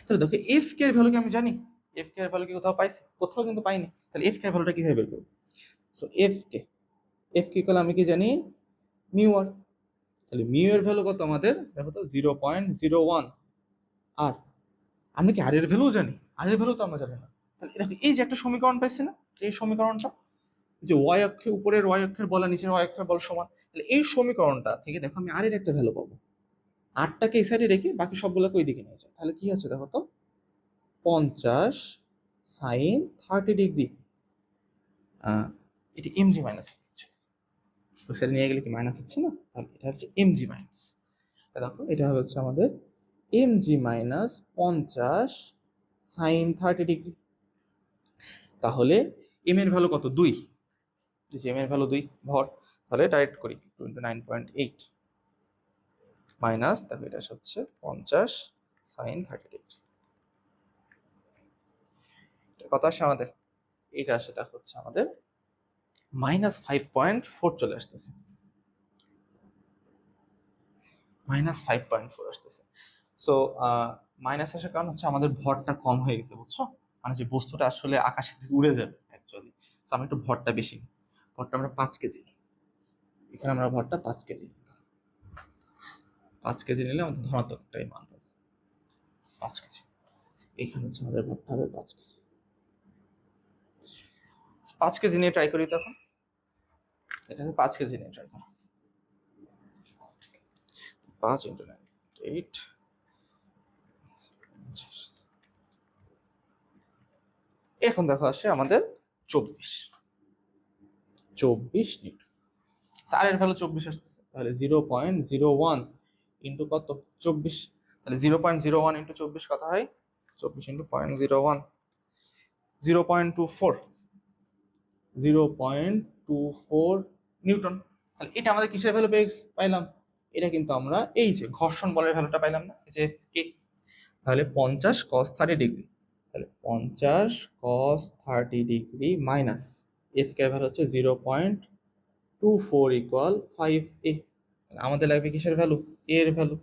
তাহলে দেখো এফ কে এর ভ্যালু কি আমি জানি, এফ কে এর ভ্যালু কি কোথাও পাইছি, কোথাও কিন্তু পাইনি, তাহলে এফ কে এর ভ্যালুটা কিভাবে বের করব? সো এফ কে কল আমি কি জানি মিউ আর, তাহলে মিউ এর ভ্যালু কত আমাদের দেখো তো 0.01, আর আমরা কি আর এর ভ্যালু জানি, আর এর ভ্যালু তো আমরা জানি না। তাহলে দেখো এই যে একটা সমীকরণ পাইছি না, এই সমীকরণটা যে ওয়াই অক্ষে উপরের ওয়াই অক্ষের বল আর নিচের ওয়াই অক্ষের বল সমান, তাহলে এই সমীকরণটা থেকে দেখো আমি আর এর একটা ভ্যালু পাবো, আটটাকে এই সাইডে রেখে বাকি সবগুলোকে ওই দিকে নিয়ে যায়, তাহলে কি আছে দেখো তো 50 সাইন 30 ডিগ্রি, এটি এমজি মাইনাস হচ্ছে, তো সেটা নিয়ে গেলে কি মাইনাস হচ্ছে না, তাহলে এটা হচ্ছে এমজি মাইনাস, দেখো এটা হচ্ছে আমাদের এমজি মাইনাস 50 সাইন 30 ডিগ্রি। তাহলে এম এর ভ্যালু কত 2, এম এর ভ্যালু 2 ভর, তাহলে ডাইরেক্ট করি 29.8 মাইনাস, তাহলে এটা হচ্ছে 50 সাইন 30 ডিগ্রি, কত আসে আমাদের, এটা আসে দেখো হচ্ছে আমাদের -5.4 চলে আসতেছে, -5.4 আসতেছে। সো মাইনাস আসার কারণ হচ্ছে আমাদের ভরটা কম হয়ে গেছে, বুঝছো, মানে যে বস্তুটা আসলে আকাশের দিকে উড়ে যাবে অ্যাকচুয়ালি, সো আমি একটু ভরটা বেশি নিই, ভরটা আমরা 5 কেজি নিই, এখানে আমরা ভরটা 5 কেজি, 5 কেজি নিলে আমাদের ধনাত্মকটাই মান পাবো 5 কেজি, এখানে হচ্ছে আমাদের ভরটা হবে 5 কেজি, 5 কেজি নিয়ে ট্রাই করি তখন, এটাকে 5 কেজি নিয়ে ট্রাই করো, 5 × 9 8, এখন দেখো আসে আমাদের 24 নিউটন, আর এর ভ্যালু 24 আসতেছে, তাহলে 0.01 ইন্টু কত 24, তাহলে 0.01 ইন্টু 24 কত হয় 24 ইন্টু 0.01 0.24 0.24 নিউটন, তাহলে এটা আমাদের কিসের ভ্যালু পাইলাম, এটা কিন্তু আমরা এই যে ঘর্ষণ বলের ভ্যালুটা পাইলাম না, এই যে কে, তাহলে 50 cos 30 ডিগ্রি, তাহলে 50 cos 30 ডিগ্রি মাইনাস এফ কে ভ্যালু হচ্ছে 0.24 ইকুয়াল 5a, আমাদের লাগবে কিসের ভ্যালু এর ভ্যালু,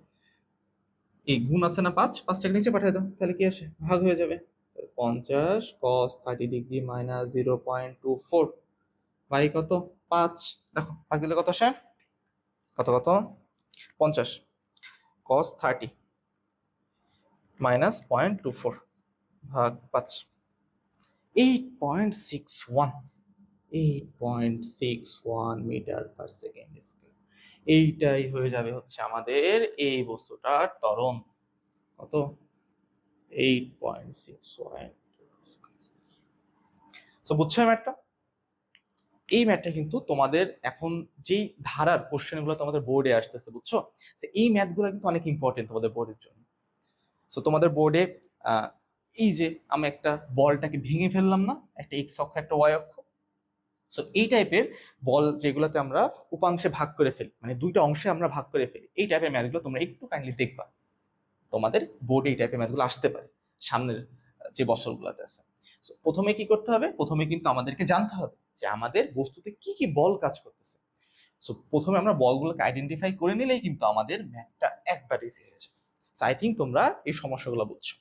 এই গুণ আছে না 5টাকে নিচে পাঠিয়ে দাও, তাহলে কি আসে ভাগ হয়ে যাবে, 50 cos 30 ডিগ্রি মাইনাস 0.24 বাই কত 5, দেখো ভাগ দিলে কত আসে কত 50 cos 30 মাইনাস 0.24 ভাগ 5, 8.61 মিটার পার সেকেন্ড স্কয়ার, এইটাই হয়ে যাবে হচ্ছে আমাদের এই বস্তুটার ত্বরণ, কত 8.61। সো বুঝছো ম্যাথটা, এই ম্যাথটা কিন্তু তোমাদের এখন যেই ধারার কোশ্চেনগুলো তোমাদের বোর্ডে আসতেছে, বুঝছো, এই ম্যাথগুলো কিন্তু অনেক ইম্পর্টেন্ট তোমাদের বোর্ডের জন্য। সো তোমাদের বোর্ডে এই যে আমি একটা বলটাকে ভেঙে ফেললাম না, একটা এক্স অক্ষ একটা ওয়াই অক্ষ, সো এই টাইপের বল যেগুলোতে আমরা উপাংশে ভাগ করে ফেলি, মানে দুইটা অংশে আমরা ভাগ করে ফেলি, এই টাইপের ম্যাথগুলো তোমরা একটু কাইন্ডলি দেখবা, তোমাদের বোর্ডে এই টাইপের ম্যাথগুলো আসতে পারে সামনের যে বছরগুলোতে আছে। সো প্রথমে কি করতে হবে, প্রথমে কিন্তু আমাদেরকে জানতে হবে যে আমাদের বস্তুতে কি কি বল কাজ করতেছে। সো প্রথমে আমরা বলগুলোকে আইডেন্টিফাই করে নিলেই কিন্তু আমাদের ম্যাথটা একবার ইজি হয়ে যাবে। সো আই থিঙ্ক তোমরা এই সমস্যাগুলো বুঝছো।